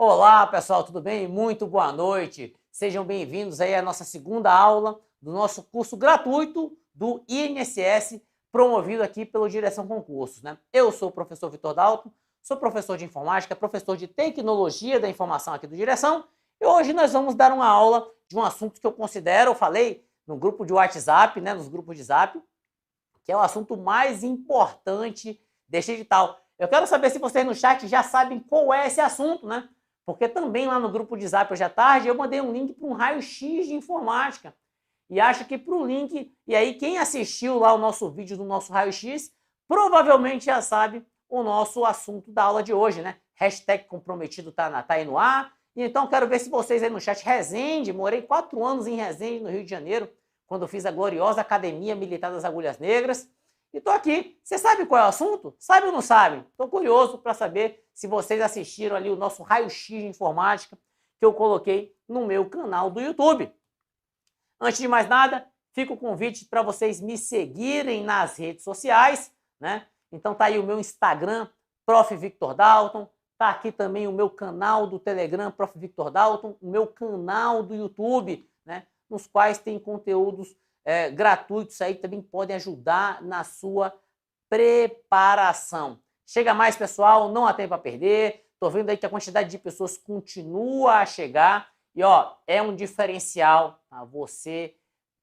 Olá, pessoal, tudo bem? Muito boa noite. Sejam bem-vindos aí à nossa segunda aula do nosso curso gratuito do INSS, promovido aqui pela Direção Concursos, né? Eu sou o professor Vitor Dalton, sou professor de informática, professor de tecnologia da informação aqui do Direção, e hoje nós vamos dar uma aula de um assunto que eu considero, eu falei no grupo de WhatsApp, né, nos grupos de Zap, que é o assunto mais importante deste edital. Eu quero saber se vocês no chat já sabem qual é esse assunto, né? Porque também lá no grupo de Zap hoje à tarde eu mandei um link para um raio-x de informática. E acho que para o link, e aí quem assistiu lá o nosso vídeo do nosso raio-x, provavelmente já sabe o nosso assunto da aula de hoje, né? Hashtag comprometido tá aí no ar. E então quero ver se vocês aí no chat, Resende, morei 4 anos em Resende, no Rio de Janeiro, quando eu fiz a gloriosa Academia Militar das Agulhas Negras. E tô aqui. Você sabe qual é o assunto? Sabe ou não sabe? Tô curioso para saber se vocês assistiram ali o nosso raio-x de informática que eu coloquei no meu canal do YouTube. Antes de mais nada, fica o convite para vocês me seguirem nas redes sociais, né? Então tá aí o meu Instagram, Prof. Victor Dalton, tá aqui também o meu canal do Telegram, Prof. Victor Dalton, o meu canal do YouTube, né? Nos quais tem conteúdos gratuitos aí que também podem ajudar na sua preparação. Chega mais, pessoal, não há tempo a perder. Tô vendo aí que a quantidade de pessoas continua a chegar e, ó, é um diferencial a você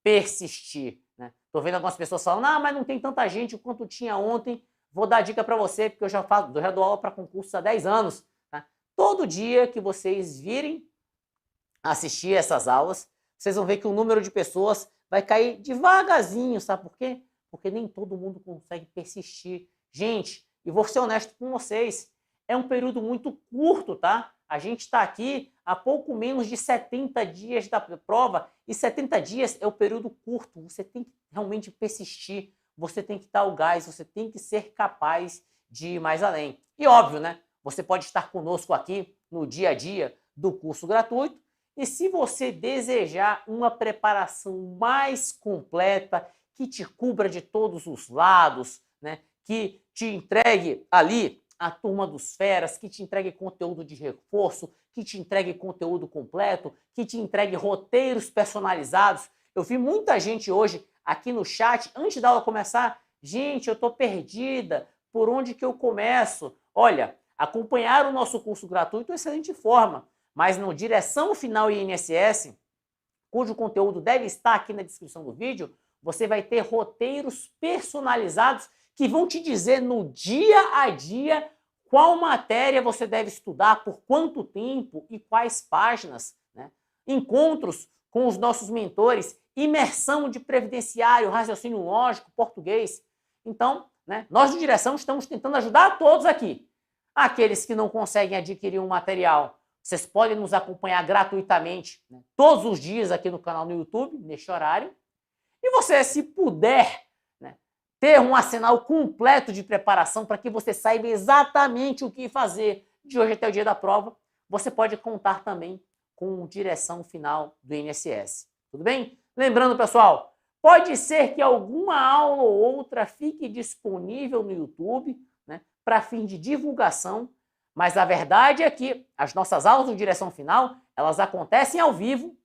persistir, né? Tô vendo algumas pessoas falando, ah, mas não tem tanta gente quanto tinha ontem. Vou dar dica para você, porque eu já dou aula para concursos há 10 anos. Tá? Todo dia que vocês virem assistir essas aulas, vocês vão ver que o número de pessoas vai cair devagarzinho, sabe por quê? Porque nem todo mundo consegue persistir. Gente, e vou ser honesto com vocês, é um período muito curto, tá? A gente está aqui há pouco menos de 70 dias da prova, e 70 dias é o período curto, você tem que realmente persistir, você tem que dar o gás, você tem que ser capaz de ir mais além. E óbvio, né? Você pode estar conosco aqui no dia a dia do curso gratuito, e se você desejar uma preparação mais completa, que te cubra de todos os lados, né? Que te entregue ali a turma dos feras, que te entregue conteúdo de reforço, que te entregue conteúdo completo, que te entregue roteiros personalizados. Eu vi muita gente hoje aqui no chat, antes da aula começar, gente, eu estou perdida, por onde que eu começo? Olha, acompanhar o nosso curso gratuito é uma excelente forma, mas no Direção Final INSS, cujo conteúdo deve estar aqui na descrição do vídeo, você vai ter roteiros personalizados que vão te dizer no dia a dia qual matéria você deve estudar, por quanto tempo e quais páginas, né? Encontros com os nossos mentores, imersão de previdenciário, raciocínio lógico, português. Então, né, nós de direção estamos tentando ajudar a todos aqui. Aqueles que não conseguem adquirir um material, vocês podem nos acompanhar gratuitamente, né, todos os dias aqui no canal no YouTube, neste horário. E você, se puder, né, ter um arsenal completo de preparação para que você saiba exatamente o que fazer de hoje até o dia da prova, você pode contar também com Direção Final do INSS. Tudo bem? Lembrando, pessoal, pode ser que alguma aula ou outra fique disponível no YouTube, né, para fim de divulgação, mas a verdade é que as nossas aulas do Direção Final, elas acontecem ao vivo.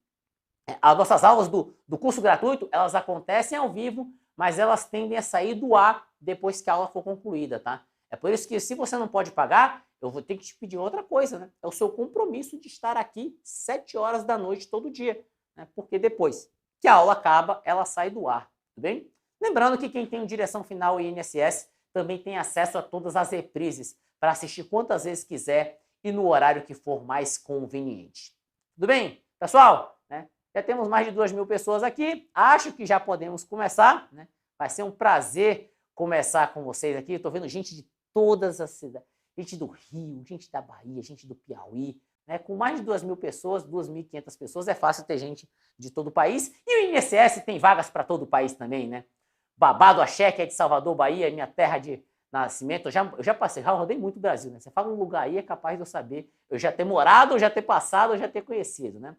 As nossas aulas do curso gratuito, elas acontecem ao vivo, mas elas tendem a sair do ar depois que a aula for concluída, tá? É por isso que, se você não pode pagar, eu vou ter que te pedir outra coisa, né? É o seu compromisso de estar aqui 7 horas da noite todo dia, né? Porque depois que a aula acaba, ela sai do ar, tudo bem? Lembrando que quem tem o Direção Final e INSS também tem acesso a todas as reprises para assistir quantas vezes quiser e no horário que for mais conveniente. Tudo bem? Pessoal, né? Já temos mais de 2.000 pessoas aqui. Acho que já podemos começar, né? Vai ser um prazer começar com vocês aqui. Estou vendo gente de todas as cidades. Gente do Rio, gente da Bahia, gente do Piauí. Né? Com mais de 2.000 pessoas, 2.500 pessoas, é fácil ter gente de todo o país. E o INSS tem vagas para todo o país também, né? Babado Axé, que é de Salvador, Bahia, minha terra de nascimento. Eu já passei, já rodei muito o Brasil, né? Você fala um lugar aí, é capaz de eu saber. Eu já ter morado, eu já ter passado, eu já ter conhecido, né?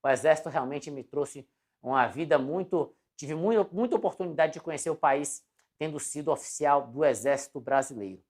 O Exército realmente me trouxe uma vida tive muita oportunidade de conhecer o país, tendo sido oficial do Exército Brasileiro.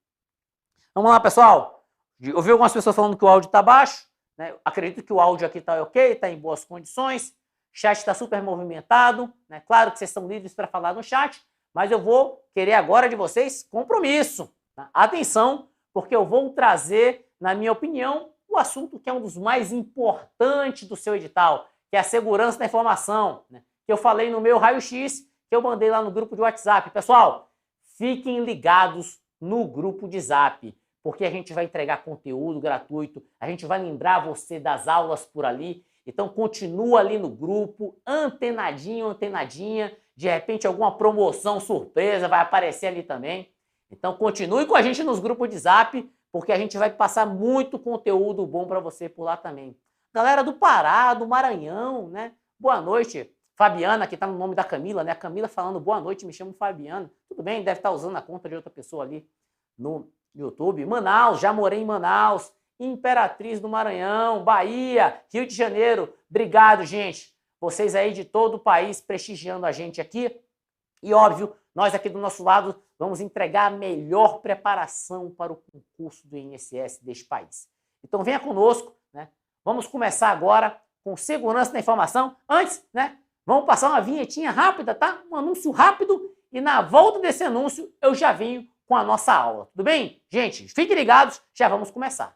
Vamos lá, pessoal. Eu vi algumas pessoas falando que o áudio está baixo. né? Eu acredito que o áudio aqui está ok, está em boas condições. O chat está super movimentado, né? Claro que vocês são livres para falar no chat, mas eu vou querer agora de vocês compromisso. Tá? Atenção, porque eu vou trazer, na minha opinião, o assunto que é um dos mais importantes do seu edital, que é a segurança da informação, né? Que eu falei no meu raio-x, que eu mandei lá no grupo de WhatsApp. Pessoal, fiquem ligados no grupo de Zap, porque a gente vai entregar conteúdo gratuito, a gente vai lembrar você das aulas por ali. Então continua ali no grupo, antenadinho, antenadinha. De repente alguma promoção surpresa vai aparecer ali também. Então continue com a gente nos grupos de Zap, porque a gente vai passar muito conteúdo bom para você por lá também. Galera do Pará, do Maranhão, né? Boa noite. Fabiana, que está no nome da Camila, né? A Camila falando boa noite, me chamo Fabiana. Tudo bem, deve estar usando a conta de outra pessoa ali no YouTube. Manaus, já morei em Manaus. Imperatriz do Maranhão, Bahia, Rio de Janeiro. Obrigado, gente. Vocês aí de todo o país prestigiando a gente aqui. E óbvio, nós aqui do nosso lado vamos entregar a melhor preparação para o concurso do INSS deste país. Então venha conosco, né? Vamos começar agora com segurança da informação. Antes, né? Vamos passar uma vinhetinha rápida, tá? Um anúncio rápido e na volta desse anúncio eu já venho com a nossa aula. Tudo bem? Gente, fiquem ligados, já vamos começar.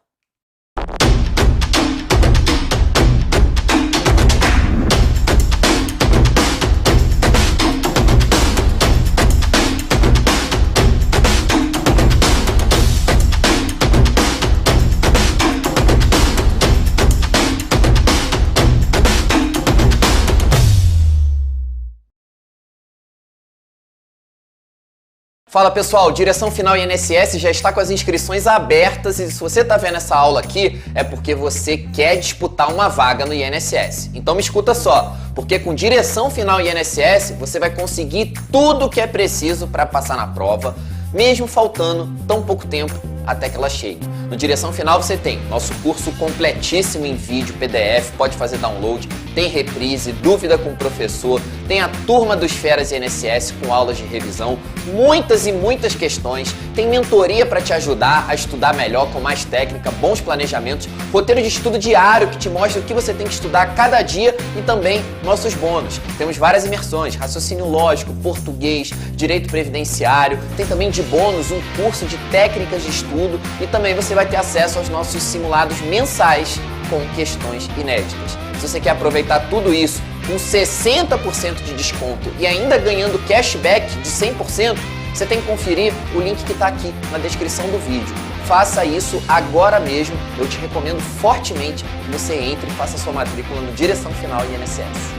Fala pessoal, Direção Final INSS já está com as inscrições abertas e se você está vendo essa aula aqui é porque você quer disputar uma vaga no INSS. Então me escuta só, porque com Direção Final INSS você vai conseguir tudo o que é preciso para passar na prova, mesmo faltando tão pouco tempo até que ela chegue. No Direção Final você tem nosso curso completíssimo em vídeo, PDF, pode fazer download, tem reprise, dúvida com o professor, tem a turma dos Feras INSS com aulas de revisão, muitas e muitas questões, tem mentoria para te ajudar a estudar melhor, com mais técnica, bons planejamentos, roteiro de estudo diário que te mostra o que você tem que estudar cada dia e também nossos bônus. Temos várias imersões, raciocínio lógico, português, direito previdenciário, tem também de bônus um curso de técnicas de estudo e também você vai ter acesso aos nossos simulados mensais com questões inéditas. Se você quer aproveitar tudo isso com 60% de desconto e ainda ganhando cashback de 100%, você tem que conferir o link que está aqui na descrição do vídeo. Faça isso agora mesmo, eu te recomendo fortemente que você entre e faça sua matrícula no Direção Final INSS.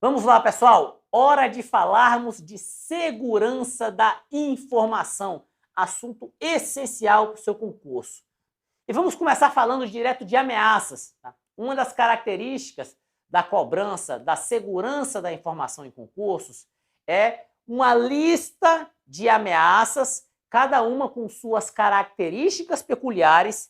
Vamos lá, pessoal. Hora de falarmos de segurança da informação. Assunto essencial para o seu concurso. E vamos começar falando direto de ameaças. Tá? Uma das características da cobrança, da segurança da informação em concursos é uma lista de ameaças, cada uma com suas características peculiares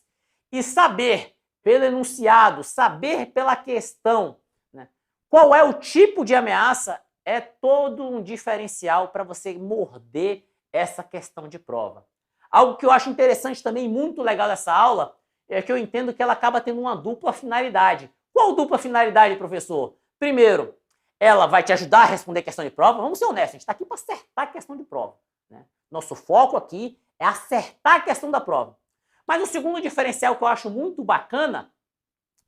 e saber pelo enunciado, saber pela questão, né, qual é o tipo de ameaça é todo um diferencial para você morder essa questão de prova. Algo que eu acho interessante também, muito legal dessa aula, é que eu entendo que ela acaba tendo uma dupla finalidade. Qual dupla finalidade, professor? Primeiro, ela vai te ajudar a responder questão de prova. Vamos ser honestos, a gente está aqui para acertar a questão de prova, né? Nosso foco aqui é acertar a questão da prova. Mas o segundo diferencial que eu acho muito bacana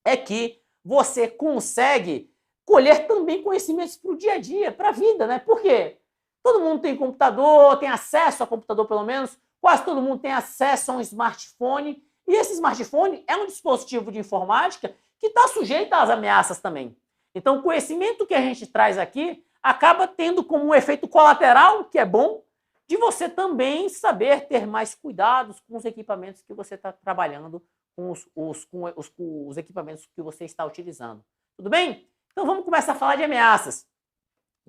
é que você consegue colher também conhecimentos para o dia a dia, para a vida, né? Por quê? Todo mundo tem computador, tem acesso a computador pelo menos, quase todo mundo tem acesso a um smartphone, e esse smartphone é um dispositivo de informática que está sujeito às ameaças também. Então o conhecimento que a gente traz aqui acaba tendo como um efeito colateral, que é bom, de você também saber ter mais cuidados com os equipamentos que você está trabalhando, com os equipamentos que você está utilizando. Tudo bem? Então vamos começar a falar de ameaças.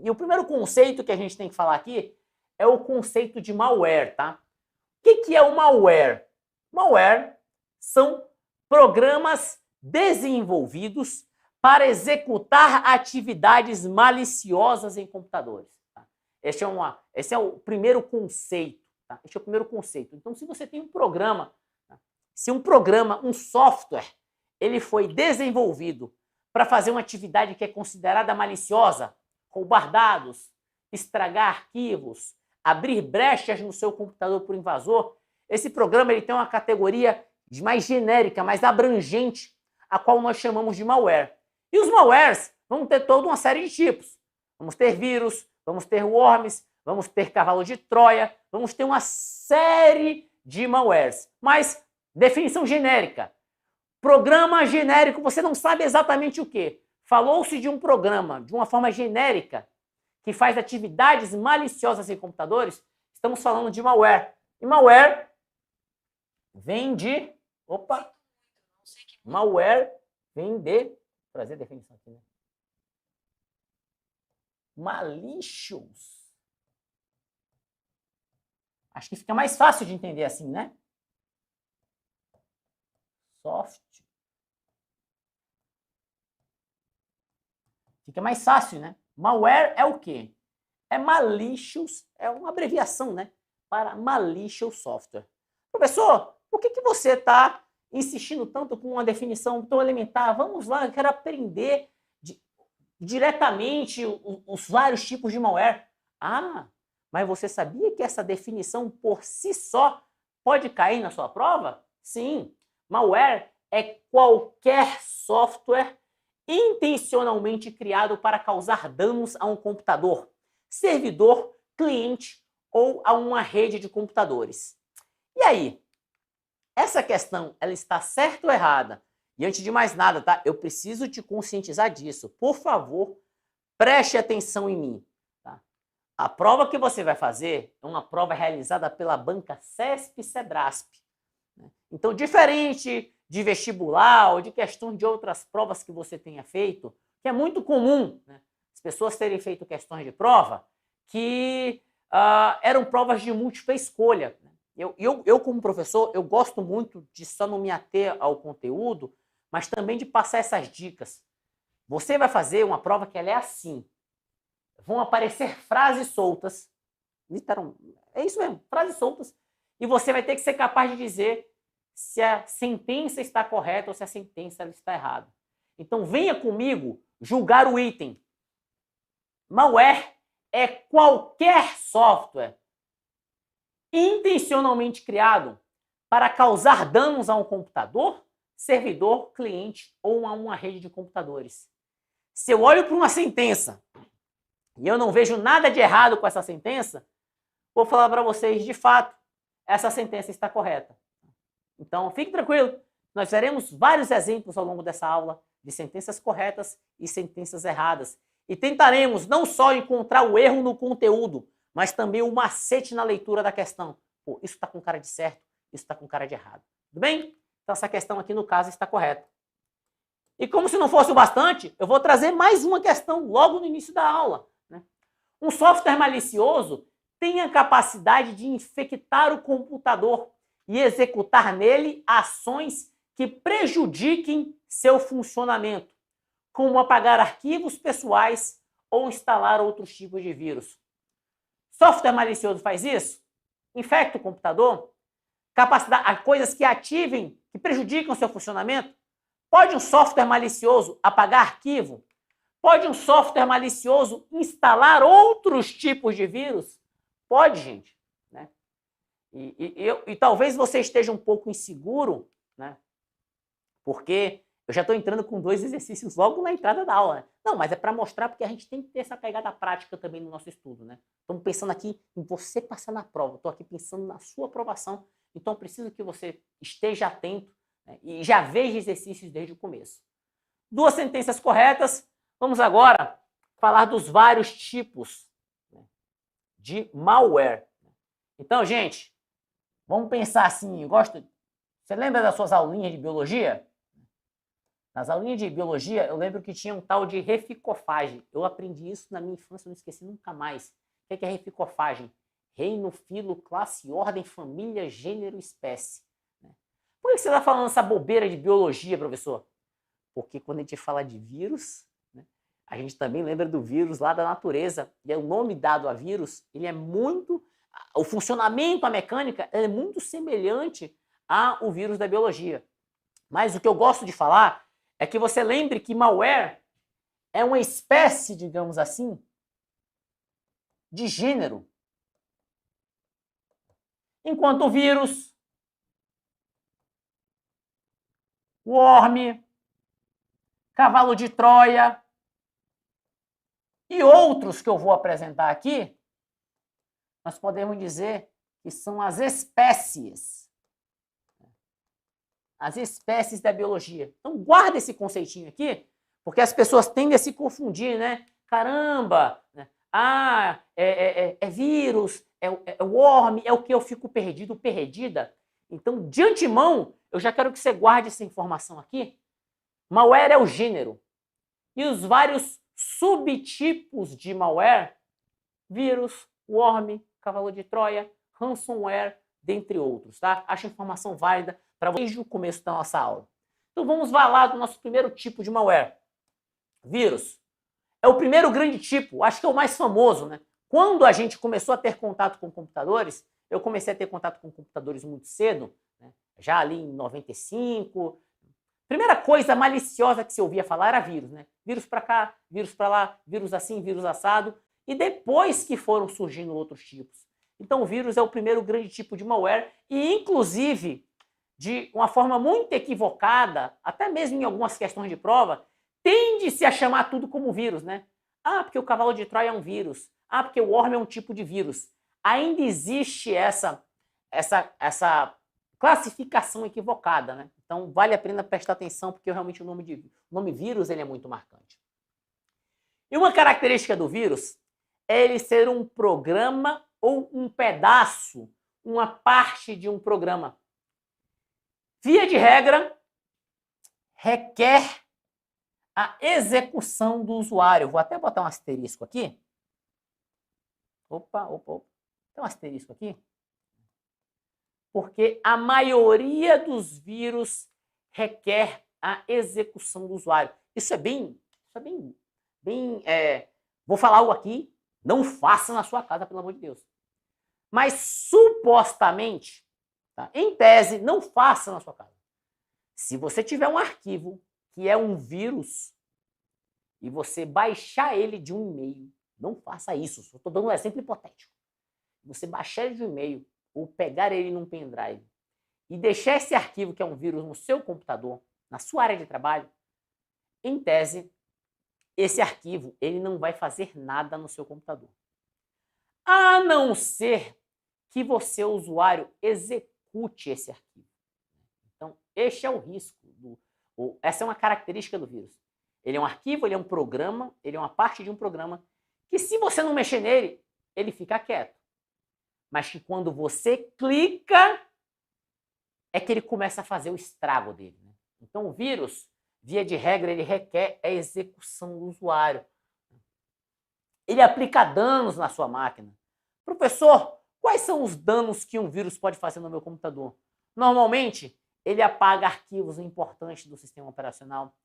E o primeiro conceito que a gente tem que falar aqui é o conceito de malware, tá? O que é o malware? Malware são programas desenvolvidos para executar atividades maliciosas em computadores. Tá? Esse é o primeiro conceito. Tá? Esse é o primeiro conceito. Então, se você tem um programa, tá, Se um programa, um software, ele foi desenvolvido para fazer uma atividade que é considerada maliciosa, roubar dados, estragar arquivos, abrir brechas no seu computador por invasor, esse programa ele tem uma categoria mais genérica, mais abrangente, a qual nós chamamos de malware. E os malwares vão ter toda uma série de tipos. Vamos ter vírus, vamos ter worms, vamos ter cavalo de Troia, vamos ter uma série de malwares. Mas, definição genérica. Programa genérico, você não sabe exatamente o que. Falou-se de um programa, de uma forma genérica, que faz atividades maliciosas em computadores, estamos falando de malware. E malware vem de... Opa! Malware vem de... Vou trazer a definição aqui, né? Malicious. Acho que fica mais fácil de entender assim, né? Soft. Fica mais fácil, né? Malware é o quê? É malicious, é uma abreviação, né? Para malicious software. Professor, por que você está insistindo tanto com uma definição tão elementar? Vamos lá, eu quero aprender diretamente os vários tipos de malware. Ah, mas você sabia que essa definição por si só pode cair na sua prova? Sim, malware é qualquer software intencionalmente criado para causar danos a um computador, servidor, cliente ou a uma rede de computadores. E aí, essa questão, ela está certa ou errada? E antes de mais nada, tá? Eu preciso te conscientizar disso. Por favor, preste atenção em mim. Tá? A prova que você vai fazer é uma prova realizada pela banca CESP e Sebrasp. Né? Então, diferente de vestibular ou de questões de outras provas que você tenha feito, que é muito comum, né? As pessoas terem feito questões de prova que eram provas de múltipla escolha. Né? Eu, como professor, eu gosto muito de só não me ater ao conteúdo, mas também de passar essas dicas. Você vai fazer uma prova que ela é assim. Vão aparecer frases soltas, literalmente, é isso mesmo, frases soltas, e você vai ter que ser capaz de dizer se a sentença está correta ou se a sentença está errada. Então venha comigo julgar o item. Malware é qualquer software intencionalmente criado para causar danos a um computador, servidor, cliente ou a uma rede de computadores. Se eu olho para uma sentença e eu não vejo nada de errado com essa sentença, vou falar para vocês, de fato, essa sentença está correta. Então, fique tranquilo, nós veremos vários exemplos ao longo dessa aula de sentenças corretas e sentenças erradas. E tentaremos não só encontrar o erro no conteúdo, mas também o macete na leitura da questão. Pô, isso está com cara de certo, isso está com cara de errado. Tudo bem? Então, essa questão aqui, no caso, está correta. E como se não fosse o bastante, eu vou trazer mais uma questão logo no início da aula. Né? Um software malicioso tem a capacidade de infectar o computador e executar nele ações que prejudiquem seu funcionamento, como apagar arquivos pessoais ou instalar outros tipos de vírus. Software malicioso faz isso? Infecta o computador? Coisas que ativem, que prejudicam seu funcionamento? Pode um software malicioso apagar arquivo? Pode um software malicioso instalar outros tipos de vírus? Pode, gente. Né? E talvez você esteja um pouco inseguro, né? Porque eu já estou entrando com 2 exercícios logo na entrada da aula. Né? Não, mas é para mostrar porque a gente tem que ter essa pegada prática também no nosso estudo. Né? Estamos pensando aqui em você passar na prova. Estou aqui pensando na sua aprovação. Então, preciso que você esteja atento, né? E já veja exercícios desde o começo. 2 sentenças corretas. Vamos agora falar dos vários tipos, né, de malware. Então, gente, vamos pensar assim. Você lembra das suas aulinhas de biologia? Nas aulinhas de biologia, eu lembro que tinha um tal de reficofagem. Eu aprendi isso na minha infância, não esqueci nunca mais. O que é reficofagem? Reino, filo, classe, ordem, família, gênero, espécie. Por que você está falando essa bobeira de biologia, professor? Porque quando a gente fala de vírus, né, a gente também lembra do vírus lá da natureza. E o nome dado a vírus, ele é muito... O funcionamento, a mecânica, é muito semelhante o vírus da biologia. Mas o que eu gosto de falar é que você lembre que malware é uma espécie, digamos assim, de gênero. Enquanto o vírus, worm, cavalo de Troia e outros que eu vou apresentar aqui, nós podemos dizer que são as espécies. As espécies da biologia. Então guarda esse conceitinho aqui, porque as pessoas tendem a se confundir, né? Caramba, né? É vírus, é worm, é o que eu fico perdido, perdida. Então, de antemão, eu já quero que você guarde essa informação aqui. Malware é o gênero. E os vários subtipos de malware, vírus, worm, cavalo de Troia, ransomware, dentre outros, tá? Acho a informação válida para vocês desde o começo da nossa aula. Então vamos falar do nosso primeiro tipo de malware. Vírus. É o primeiro grande tipo, acho que é o mais famoso, né? Quando a gente começou a ter contato com computadores, eu comecei a ter contato com computadores muito cedo, né? Já ali em 95. Primeira coisa maliciosa que se ouvia falar era vírus, né? Vírus para cá, vírus para lá, vírus assim, vírus assado. E depois que foram surgindo outros tipos. Então o vírus é o primeiro grande tipo de malware e, inclusive, de uma forma muito equivocada, até mesmo em algumas questões de prova, tende-se a chamar tudo como vírus, né? Porque o cavalo de Troia é um vírus. Porque o worm é um tipo de vírus. Ainda existe essa classificação equivocada, né? Então vale a pena prestar atenção, porque realmente o nome vírus ele é muito marcante. E uma característica do vírus é ele ser um programa ou um pedaço, uma parte de um programa. Via de regra, requer a execução do usuário. Vou até botar um asterisco aqui. Opa. Tem um asterisco aqui. Porque a maioria dos vírus requer a execução do usuário. Isso é bem, vou falar algo aqui, não faça na sua casa, pelo amor de Deus. Mas supostamente, tá? Em tese, não faça na sua casa. Se você tiver um arquivo que é um vírus e você baixar ele de um e-mail, não faça isso. Só estou dando um exemplo hipotético. Você baixar ele de um e-mail ou pegar ele num pendrive e deixar esse arquivo, que é um vírus, no seu computador, na sua área de trabalho, em tese, esse arquivo ele não vai fazer nada no seu computador. A não ser que você, usuário, execute esse arquivo. Então, este é o risco. Essa é uma característica do vírus. Ele é um arquivo, ele é um programa, ele é uma parte de um programa que, se você não mexer nele, ele fica quieto. Mas que quando você clica, é que ele começa a fazer o estrago dele, né? Então o vírus, via de regra, ele requer a execução do usuário. Ele aplica danos na sua máquina. Professor, quais são os danos que um vírus pode fazer no meu computador? Normalmente, ele apaga arquivos importantes do sistema operacional.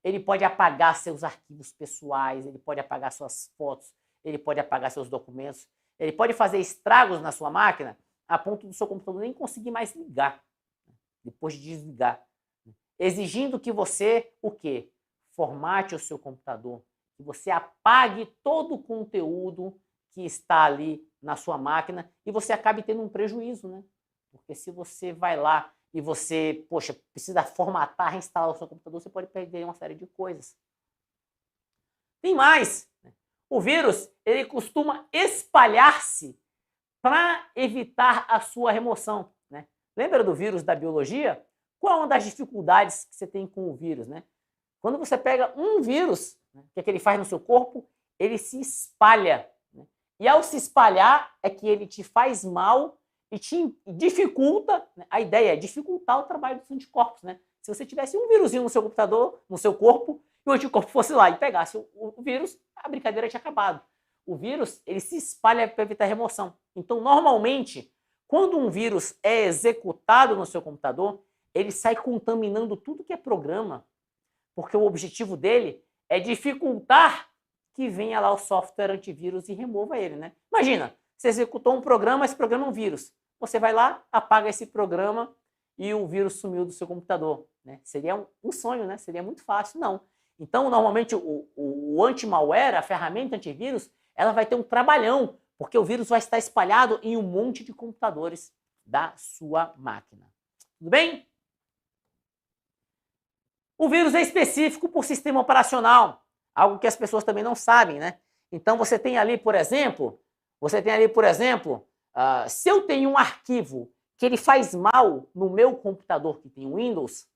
Ele pode apagar seus arquivos pessoais, ele pode apagar suas fotos, ele pode apagar seus documentos. Ele pode fazer estragos na sua máquina a ponto do seu computador nem conseguir mais ligar, depois de desligar. Exigindo que você, o quê? Formate o seu computador, que você apague todo o conteúdo que está ali na sua máquina e você acabe tendo um prejuízo, né? Porque se você vai lá e você, precisa formatar, reinstalar o seu computador, você pode perder uma série de coisas. Tem mais. O vírus, ele costuma espalhar-se para evitar a sua remoção, né? Lembra do vírus da biologia? Qual é uma das dificuldades que você tem com o vírus, né? Quando você pega um vírus, né, o que é que ele faz no seu corpo? Ele se espalha, né? E ao se espalhar é que ele te faz mal e te dificulta, né? A ideia é dificultar o trabalho dos anticorpos, né? Se você tivesse um vírusinho no seu computador, no seu corpo, e o anticorpo fosse lá e pegasse o vírus, a brincadeira tinha acabado. O vírus, ele se espalha para evitar remoção. Então, normalmente, quando um vírus é executado no seu computador, ele sai contaminando tudo que é programa, porque o objetivo dele é dificultar que venha lá o software antivírus e remova ele, né? Imagina, você executou um programa, esse programa é um vírus. Você vai lá, apaga esse programa e o vírus sumiu do seu computador, né? Seria um sonho, né? Seria muito fácil, não. Então, normalmente, o anti-malware, a ferramenta antivírus, ela vai ter um trabalhão, porque o vírus vai estar espalhado em um monte de computadores da sua máquina. Tudo bem? O vírus é específico por sistema operacional, algo que as pessoas também não sabem, né? Então, você tem ali, por exemplo, se eu tenho um arquivo que ele faz mal no meu computador que tem Windows,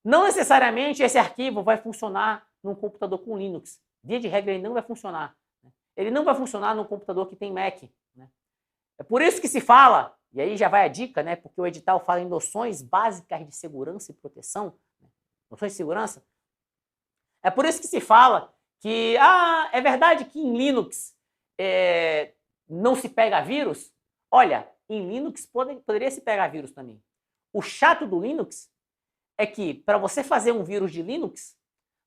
não necessariamente esse arquivo vai funcionar num computador com Linux. Via de regra, ele não vai funcionar. Ele não vai funcionar num computador que tem Mac. Né? É por isso que se fala, e aí já vai a dica, né? Porque o edital fala em noções básicas de segurança e proteção. Né? Noções de segurança. É por isso que se fala que, é verdade que em Linux não se pega vírus? Olha, em Linux poderia se pegar vírus também. O chato do Linux é que, para você fazer um vírus de Linux,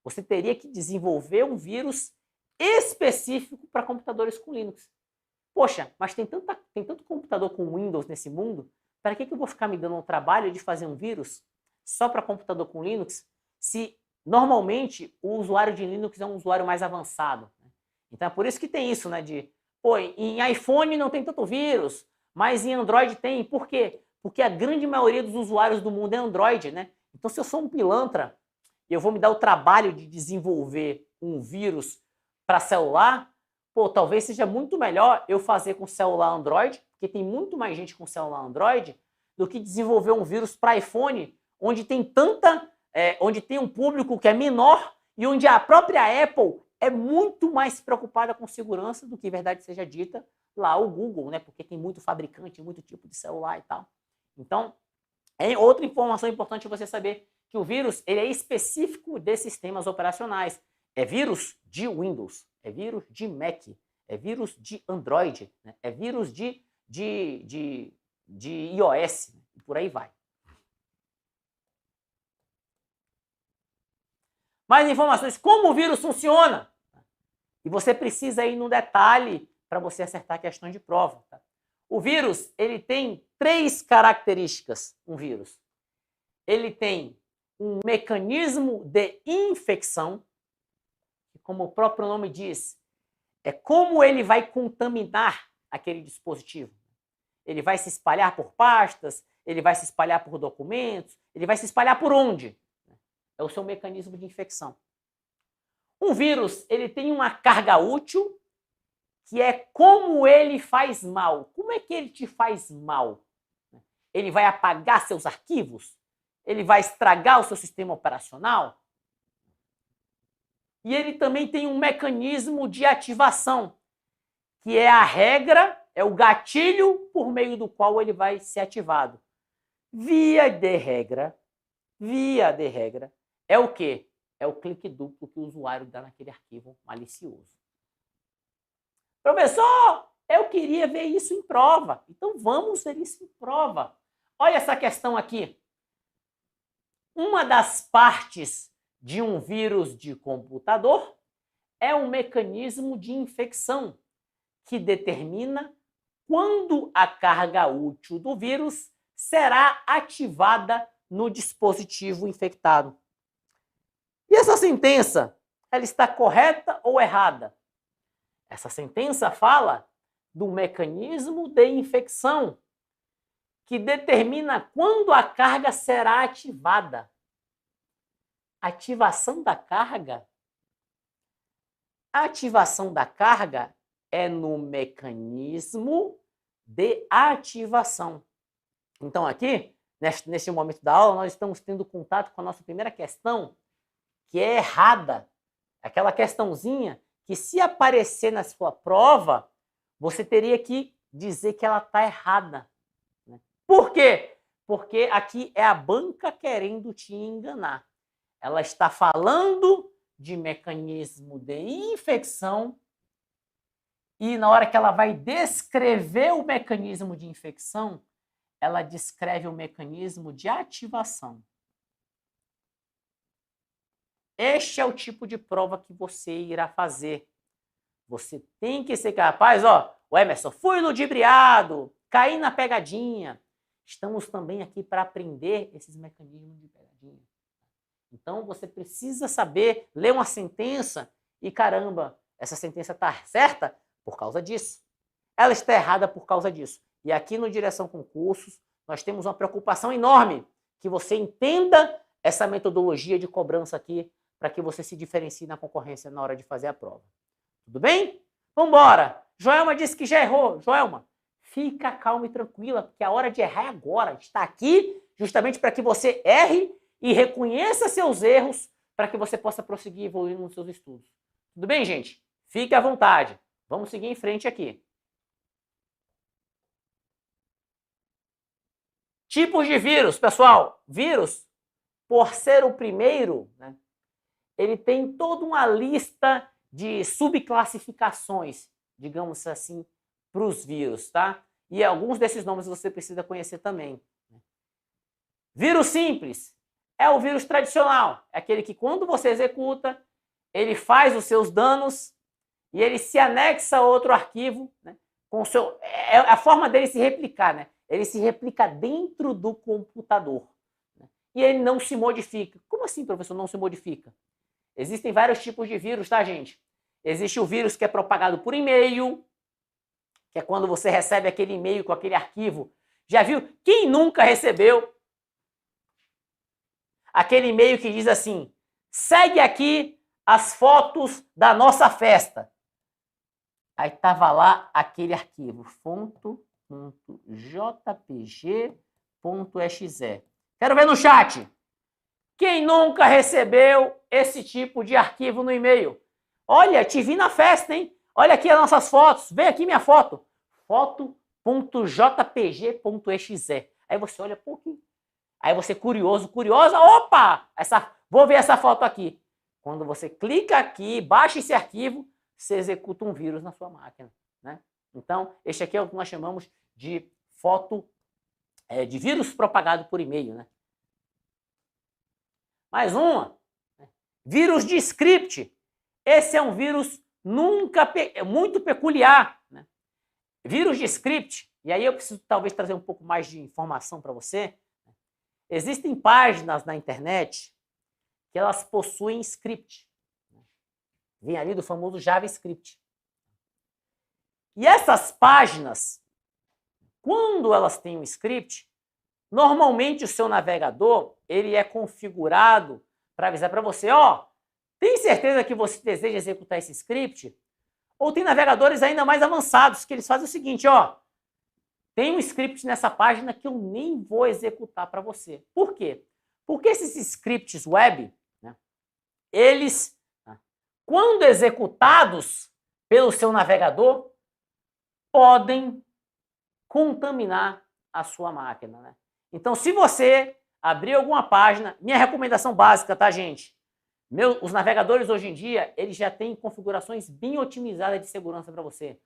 você teria que desenvolver um vírus específico para computadores com Linux. Poxa, mas tem tanto computador com Windows nesse mundo, para que eu vou ficar me dando o trabalho de fazer um vírus só para computador com Linux, se normalmente o usuário de Linux é um usuário mais avançado? Então é por isso que tem isso, né? Em iPhone não tem tanto vírus, mas em Android tem. Por quê? Porque a grande maioria dos usuários do mundo é Android, né? Então, se eu sou um pilantra e eu vou me dar o trabalho de desenvolver um vírus para celular, talvez seja muito melhor eu fazer com celular Android, porque tem muito mais gente com celular Android, do que desenvolver um vírus para iPhone, onde tem onde tem um público que é menor e onde a própria Apple é muito mais preocupada com segurança do que, verdade seja dita, lá o Google, né? Porque tem muito fabricante, muito tipo de celular e tal. Então, outra informação importante é você saber que o vírus ele é específico de sistemas operacionais. É vírus de Windows, é vírus de Mac, é vírus de Android, né? É vírus de iOS, né? E por aí vai. Mais informações, como o vírus funciona. E você precisa ir no detalhe para você acertar questões de prova. Tá? O vírus, ele tem 3 características, um vírus. Ele tem um mecanismo de infecção, que, como o próprio nome diz, é como ele vai contaminar aquele dispositivo. Ele vai se espalhar por pastas, ele vai se espalhar por documentos, ele vai se espalhar por onde? É o seu mecanismo de infecção. Um vírus, ele tem uma carga útil, que é como ele faz mal. Como é que ele te faz mal? Ele vai apagar seus arquivos? Ele vai estragar o seu sistema operacional? E ele também tem um mecanismo de ativação, que é a regra, é o gatilho por meio do qual ele vai ser ativado. Via de regra, é o quê? É o clique duplo que o usuário dá naquele arquivo malicioso. Professor, eu queria ver isso em prova. Então vamos ver isso em prova. Olha essa questão aqui. Uma das partes de um vírus de computador é um mecanismo de infecção que determina quando a carga útil do vírus será ativada no dispositivo infectado. E essa sentença, ela está correta ou errada? Essa sentença fala do mecanismo de infecção que determina quando a carga será ativada. Ativação da carga? A ativação da carga é no mecanismo de ativação. Então aqui, neste momento da aula, nós estamos tendo contato com a nossa primeira questão, que é errada. Aquela questãozinha que, se aparecer na sua prova, você teria que dizer que ela está errada. Né? Por quê? Porque aqui é a banca querendo te enganar. Ela está falando de mecanismo de infecção e, na hora que ela vai descrever o mecanismo de infecção, ela descreve o mecanismo de ativação. Este é o tipo de prova que você irá fazer. Você tem que ser capaz, o Emerson, fui ludibriado, caí na pegadinha. estamos também aqui para aprender esses mecanismos de pegadinha. Então, você precisa saber ler uma sentença e, caramba, essa sentença está certa por causa disso. Ela está errada por causa disso. E aqui no Direção Concursos, nós temos uma preocupação enorme que você entenda essa metodologia de cobrança aqui para que você se diferencie na concorrência na hora de fazer a prova. Tudo bem? Vamos embora. Joelma disse que já errou. Joelma, fica calma e tranquila, porque a hora de errar é agora. Está aqui justamente para que você erre e reconheça seus erros para que você possa prosseguir evoluindo nos seus estudos. Tudo bem, gente? Fique à vontade. Vamos seguir em frente aqui. Tipos de vírus, pessoal. Vírus, por ser o primeiro, né, ele tem toda uma lista de subclassificações, digamos assim, para os vírus, tá? E alguns desses nomes você precisa conhecer também. Vírus simples é o vírus tradicional, é aquele que quando você executa, ele faz os seus danos e ele se anexa a outro arquivo, né, com o seu, é a forma dele se replicar, né? Ele se replica dentro do computador, né? E ele não se modifica. Como assim, professor, não se modifica? Existem vários tipos de vírus, tá, gente? Existe o vírus que é propagado por e-mail, que é quando você recebe aquele e-mail com aquele arquivo. Já viu? Quem nunca recebeu aquele e-mail que diz assim: segue aqui as fotos da nossa festa. Aí tava lá aquele arquivo, fonto.jpg.exe. Quero ver no chat. Quem nunca recebeu esse tipo de arquivo no e-mail? Olha, te vi na festa, hein? Olha aqui as nossas fotos. Vem aqui minha foto. Foto.jpg.exe. Aí você olha, pô, que... Aí você curiosa, opa! Vou ver essa foto aqui. Quando você clica aqui, baixa esse arquivo, você executa um vírus na sua máquina, né? Então, este aqui é o que nós chamamos de de vírus propagado por e-mail, né? Mais uma. Vírus de script. Esse é um vírus muito peculiar, né? Vírus de script, e aí eu preciso talvez trazer um pouco mais de informação para você. Existem páginas na internet que elas possuem script. Vem ali do famoso JavaScript. E essas páginas, quando elas têm um script, normalmente o seu navegador ele é configurado para avisar para você, ó, tem certeza que você deseja executar esse script? Ou tem navegadores ainda mais avançados que eles fazem o seguinte, ó, tem um script nessa página que eu nem vou executar para você. Por quê? Porque esses scripts web, né, eles, quando executados pelo seu navegador, podem contaminar a sua máquina, né? Então, se você abrir alguma página, minha recomendação básica, tá, gente? Os navegadores hoje em dia, eles já têm configurações bem otimizadas de segurança para você.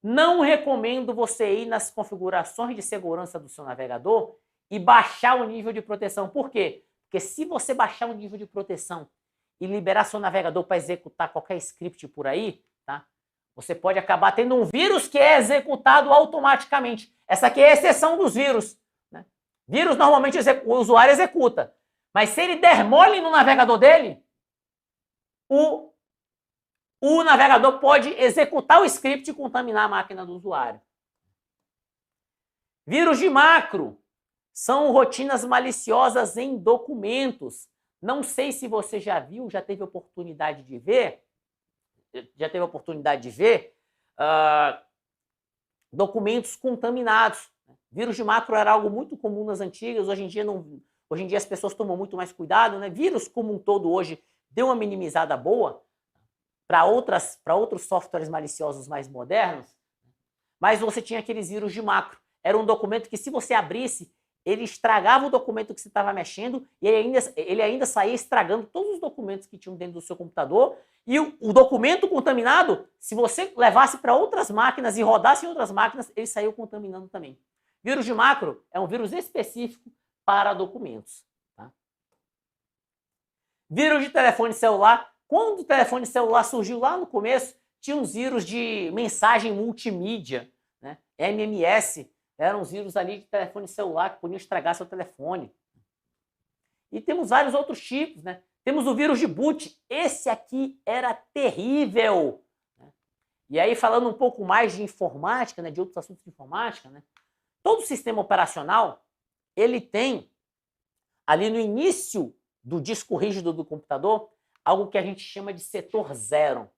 Não recomendo você ir nas configurações de segurança do seu navegador e baixar o nível de proteção. Por quê? Porque se você baixar o nível de proteção e liberar seu navegador para executar qualquer script por aí, tá? Você pode acabar tendo um vírus que é executado automaticamente. Essa aqui é a exceção dos vírus, né? Vírus normalmente o usuário executa. Mas se ele der mole no navegador dele, o navegador pode executar o script e contaminar a máquina do usuário. Vírus de macro são rotinas maliciosas em documentos. Não sei se você já viu, já teve oportunidade de ver, documentos contaminados. Vírus de macro era algo muito comum nas antigas, hoje em dia as pessoas tomam muito mais cuidado, né? Vírus como um todo hoje deu uma minimizada boa para outros softwares maliciosos mais modernos, mas você tinha aqueles vírus de macro. Era um documento que, se você abrisse, ele estragava o documento que você estava mexendo e ele ainda saía estragando todos os documentos que tinham dentro do seu computador. E o documento contaminado, se você levasse para outras máquinas e rodasse em outras máquinas, ele saiu contaminando também. Vírus de macro é um vírus específico para documentos, tá? Vírus de telefone celular. Quando o telefone celular surgiu lá no começo, tinha uns vírus de mensagem multimídia, né? MMS. Eram os vírus ali de telefone celular que podiam estragar seu telefone. E temos vários outros tipos, né? Temos o vírus de boot. Esse aqui era terrível. E aí, falando um pouco mais de informática, né, de outros assuntos de informática, né, todo sistema operacional, ele tem, ali no início do disco rígido do computador, algo que a gente chama de setor zero,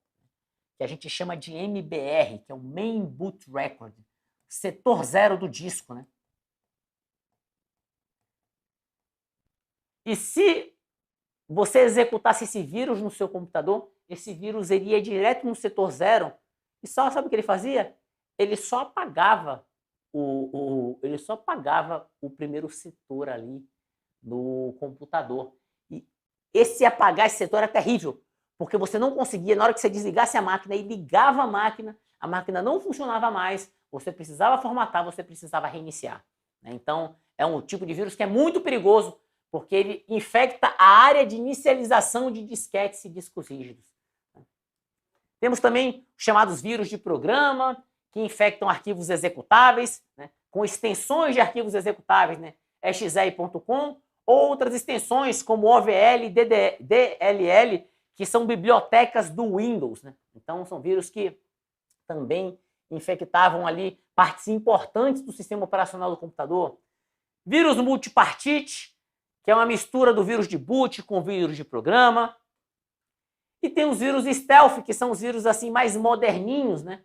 que a gente chama de MBR, que é o Main Boot Record, setor zero do disco, né? E se você executasse esse vírus no seu computador, esse vírus iria direto no setor zero e só sabe o que ele fazia? Ele só apagava o primeiro setor ali no computador. E esse apagar esse setor era terrível, porque você não conseguia, na hora que você desligasse a máquina e ligava a máquina não funcionava mais, você precisava formatar, você precisava reiniciar. Então, é um tipo de vírus que é muito perigoso, porque ele infecta a área de inicialização de disquetes e discos rígidos. Temos também os chamados vírus de programa, que infectam arquivos executáveis, né, com extensões de arquivos executáveis, né, exe.com, outras extensões como OVL e DLL, que são bibliotecas do Windows. Né? Então, são vírus que também infectavam ali partes importantes do sistema operacional do computador. Vírus multipartite, que é uma mistura do vírus de boot com vírus de programa. E tem os vírus stealth, que são os vírus assim mais moderninhos, né?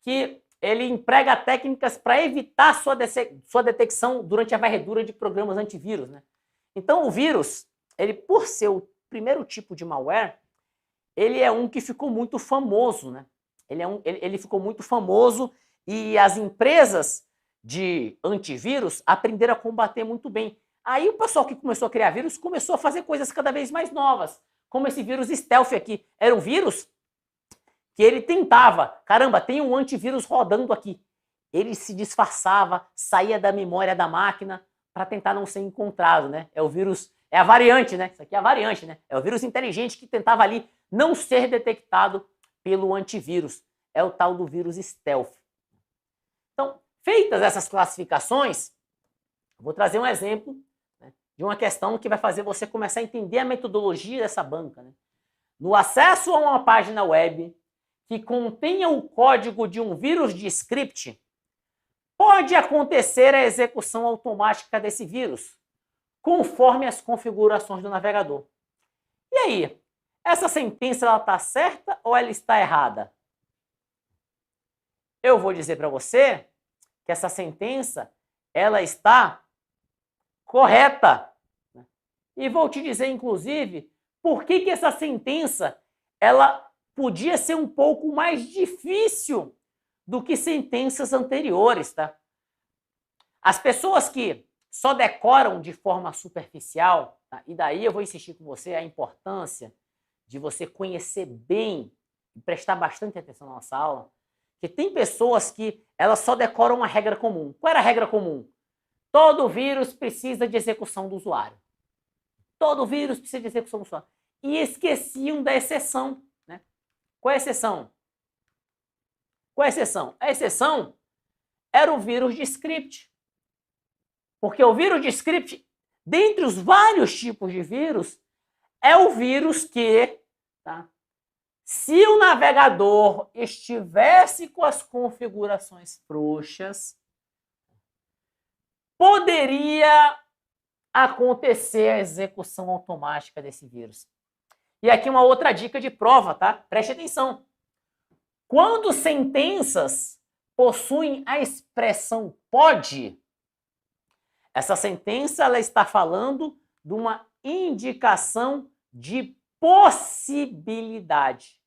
Que ele emprega técnicas para evitar sua detecção durante a varredura de programas antivírus, né? Então o vírus, ele por ser o primeiro tipo de malware, ele é um que ficou muito famoso, né? Ele ficou muito famoso e as empresas de antivírus aprenderam a combater muito bem. Aí o pessoal que começou a criar vírus começou a fazer coisas cada vez mais novas, como esse vírus stealth aqui. Era um vírus que ele tentava, caramba, tem um antivírus rodando aqui. Ele se disfarçava, saía da memória da máquina para tentar não ser encontrado, né? É o vírus, é a variante, né? Isso aqui é a variante, né? É o vírus inteligente que tentava ali não ser detectado pelo antivírus. É o tal do vírus stealth. Então, feitas essas classificações, vou trazer um exemplo, né, de uma questão que vai fazer você começar a entender a metodologia dessa banca. Né? No acesso a uma página web que contenha o código de um vírus de script, pode acontecer a execução automática desse vírus, conforme as configurações do navegador. E aí, essa sentença está certa ou ela está errada? Eu vou dizer para você que essa sentença ela está correta. E vou te dizer, inclusive, por que essa sentença ela podia ser um pouco mais difícil do que sentenças anteriores, tá? As pessoas que só decoram de forma superficial, tá? E daí eu vou insistir com você a importância de você conhecer bem e prestar bastante atenção na nossa aula, que tem pessoas que elas só decoram uma regra comum. Qual era a regra comum? Todo vírus precisa de execução do usuário. Todo vírus precisa de execução do usuário. E esqueciam da exceção. Né? Qual é a exceção? Qual é a exceção? A exceção era o vírus de script. Porque o vírus de script, dentre os vários tipos de vírus, é o vírus que, tá, se o navegador estivesse com as configurações frouxas, poderia acontecer a execução automática desse vírus. E aqui uma outra dica de prova, tá? Preste atenção. Quando sentenças possuem a expressão pode, essa sentença ela está falando de uma indicação de possibilidade.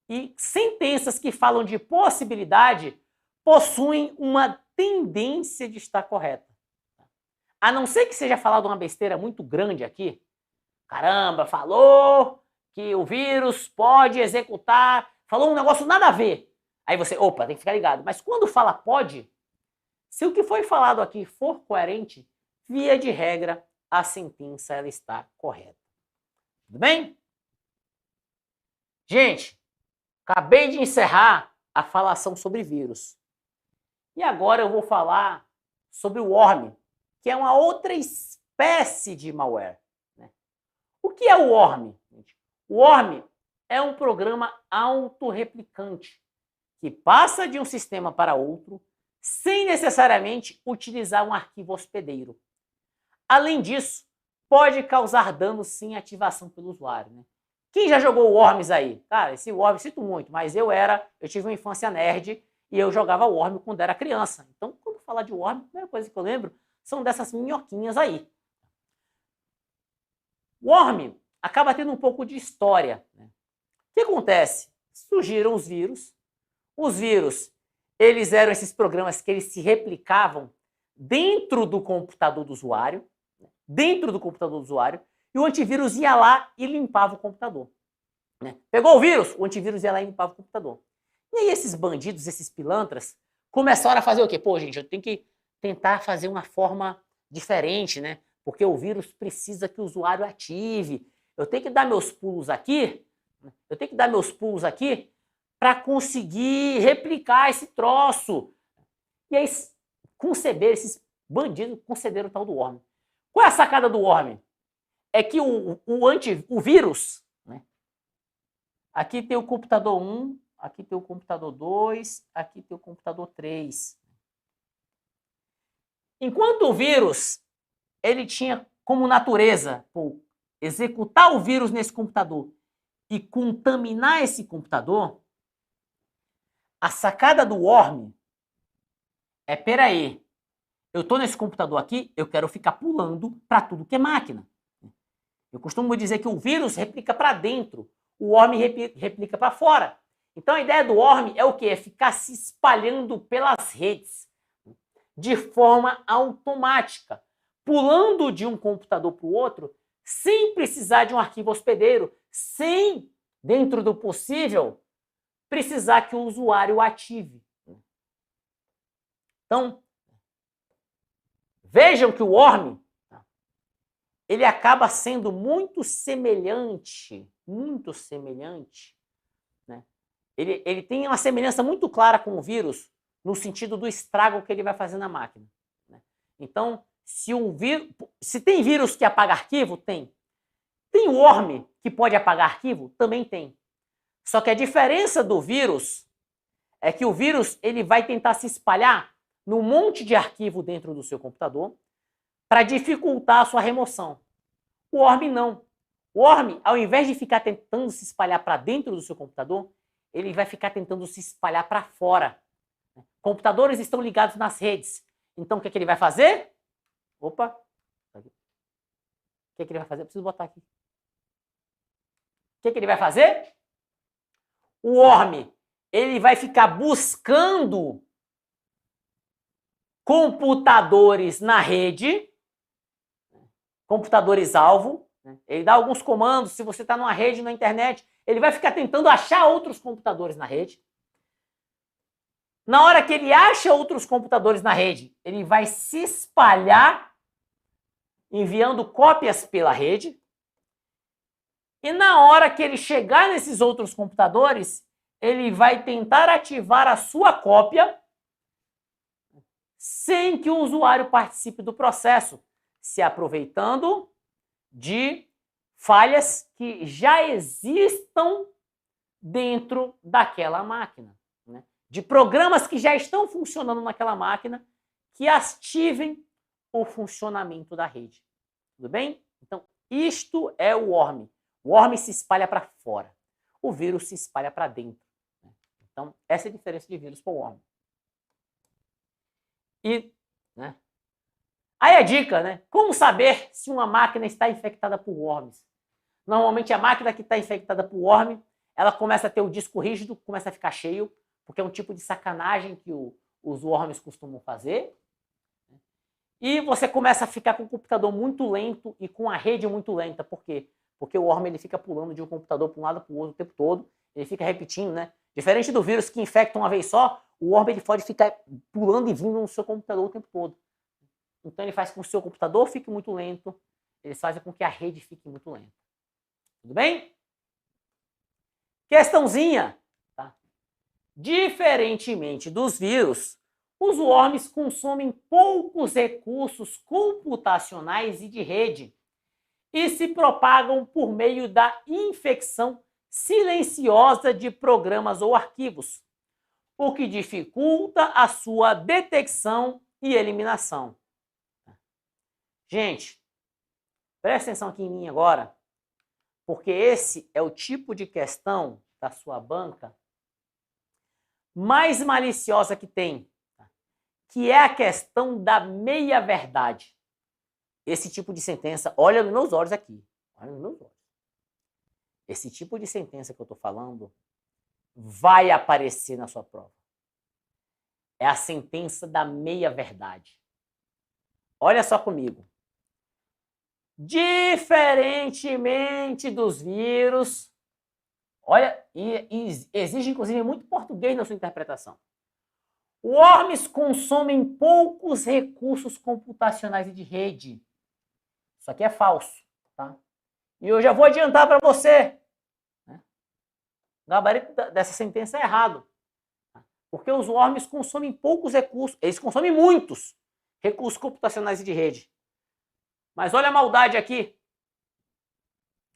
E sentenças que falam de possibilidade possuem uma tendência de estar correta. A não ser que seja falado uma besteira muito grande aqui. Caramba, falou que o vírus pode executar, falou um negócio nada a ver. Aí você, opa, tem que ficar ligado. Mas quando fala pode, se o que foi falado aqui for coerente, via de regra, a sentença ela está correta. Tudo bem? Gente, acabei de encerrar a falação sobre vírus. E agora eu vou falar sobre o worm, que é uma outra espécie de malware. Né? O que é o worm? O worm é um programa autorreplicante que passa de um sistema para outro sem necessariamente utilizar um arquivo hospedeiro. Além disso, pode causar danos sem ativação pelo usuário. Né? Quem já jogou Worms aí? Cara, esse Worms sinto muito, mas eu tive uma infância nerd e eu jogava Worms quando era criança. Então, quando falar de Worms, a primeira coisa que eu lembro são dessas minhoquinhas aí. Worm acaba tendo um pouco de história. Né? O que acontece? Surgiram os vírus. Os vírus, eles eram esses programas que eles se replicavam dentro do computador do usuário, e o antivírus ia lá e limpava o computador. Né? Pegou o vírus, o antivírus ia lá e limpava o computador. E aí esses bandidos, esses pilantras, começaram a fazer o quê? Pô, gente, eu tenho que tentar fazer uma forma diferente, né? Porque o vírus precisa que o usuário ative. Eu tenho que dar meus pulos aqui, para conseguir replicar esse troço. E aí esses bandidos conceberam o tal do worm. Qual é a sacada do worm? É que o vírus, né? Aqui tem o computador 1, aqui tem o computador 2, aqui tem o computador 3. Enquanto o vírus, ele tinha como natureza executar o vírus nesse computador e contaminar esse computador, a sacada do worm é, peraí, eu estou nesse computador aqui, eu quero ficar pulando para tudo que é máquina. Eu costumo dizer que o vírus replica para dentro, o worm replica para fora. Então a ideia do worm é o quê? É ficar se espalhando pelas redes de forma automática, pulando de um computador para o outro, sem precisar de um arquivo hospedeiro, sem, dentro do possível, precisar que o usuário ative. Então, vejam que o worm, ele acaba sendo muito semelhante, né? Ele tem uma semelhança muito clara com o vírus, no sentido do estrago que ele vai fazer na máquina. Né? Então, se tem vírus que apaga arquivo, tem. Tem worm que pode apagar arquivo? Também tem. Só que a diferença do vírus é que o vírus ele vai tentar se espalhar num monte de arquivo dentro do seu computador para dificultar a sua remoção. O worm não. O worm, ao invés de ficar tentando se espalhar para dentro do seu computador, ele vai ficar tentando se espalhar para fora. Computadores estão ligados nas redes. Então, o que ele vai fazer? Opa! O que ele vai fazer? Eu preciso botar aqui. O que ele vai fazer? O worm, ele vai ficar buscando computadores na rede, computadores-alvo. Ele dá alguns comandos, se você está numa rede na internet, ele vai ficar tentando achar outros computadores na rede. Na hora que ele acha outros computadores na rede, ele vai se espalhar, enviando cópias pela rede. E na hora que ele chegar nesses outros computadores, ele vai tentar ativar a sua cópia sem que o usuário participe do processo, se aproveitando de falhas que já existam dentro daquela máquina, né? De programas que já estão funcionando naquela máquina que ativem o funcionamento da rede. Tudo bem? Então, isto é o worm. O worm se espalha para fora. O vírus se espalha para dentro. Então, essa é a diferença de vírus para o worm. E, né? Aí a dica, né? Como saber se uma máquina está infectada por worms? Normalmente a máquina que está infectada por worm, ela começa a ter o disco rígido, começa a ficar cheio, porque é um tipo de sacanagem que os worms costumam fazer. E você começa a ficar com o computador muito lento e com a rede muito lenta. Por quê? Porque o worm ele fica pulando de um computador para um lado para o outro o tempo todo. Ele fica repetindo, né? Diferente do vírus que infecta uma vez só, o worm ele pode ficar pulando e vindo no seu computador o tempo todo. Então ele faz com que o seu computador fique muito lento, eles fazem com que a rede fique muito lenta. Tudo bem? Questãozinha. Tá? Diferentemente dos vírus, Os worms consomem poucos recursos computacionais e de rede e se propagam por meio da infecção silenciosa de programas ou arquivos, o que dificulta a sua detecção e eliminação. Gente, presta atenção aqui em mim agora, porque esse é o tipo de questão da sua banca mais maliciosa que tem, que é a questão da meia-verdade. Esse tipo de sentença, olha nos meus olhos aqui, olha nos meus olhos. Esse tipo de sentença que eu estou falando vai aparecer na sua prova. É a sentença da meia-verdade. Olha só comigo. Diferentemente dos vírus, olha, e exige inclusive muito português na sua interpretação. Worms consomem poucos recursos computacionais e de rede. Isso aqui é falso, tá? E eu já vou adiantar para você, né? O gabarito dessa sentença é errado. Tá? Porque os worms consomem poucos recursos, eles consomem muitos recursos computacionais e de rede. Mas olha a maldade aqui.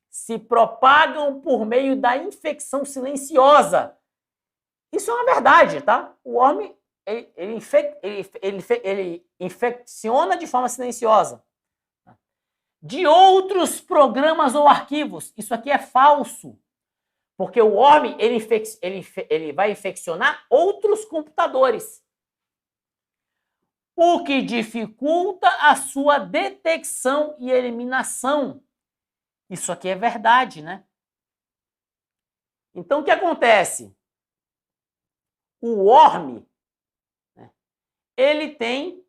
Se propagam por meio da infecção silenciosa. Isso é uma verdade, tá? O worm ele infecciona de forma silenciosa. De outros programas ou arquivos. Isso aqui é falso. Porque o worm ele vai infeccionar outros computadores. O que dificulta a sua detecção e eliminação. Isso aqui é verdade, né? Então, o que acontece? O worm, né, ele tem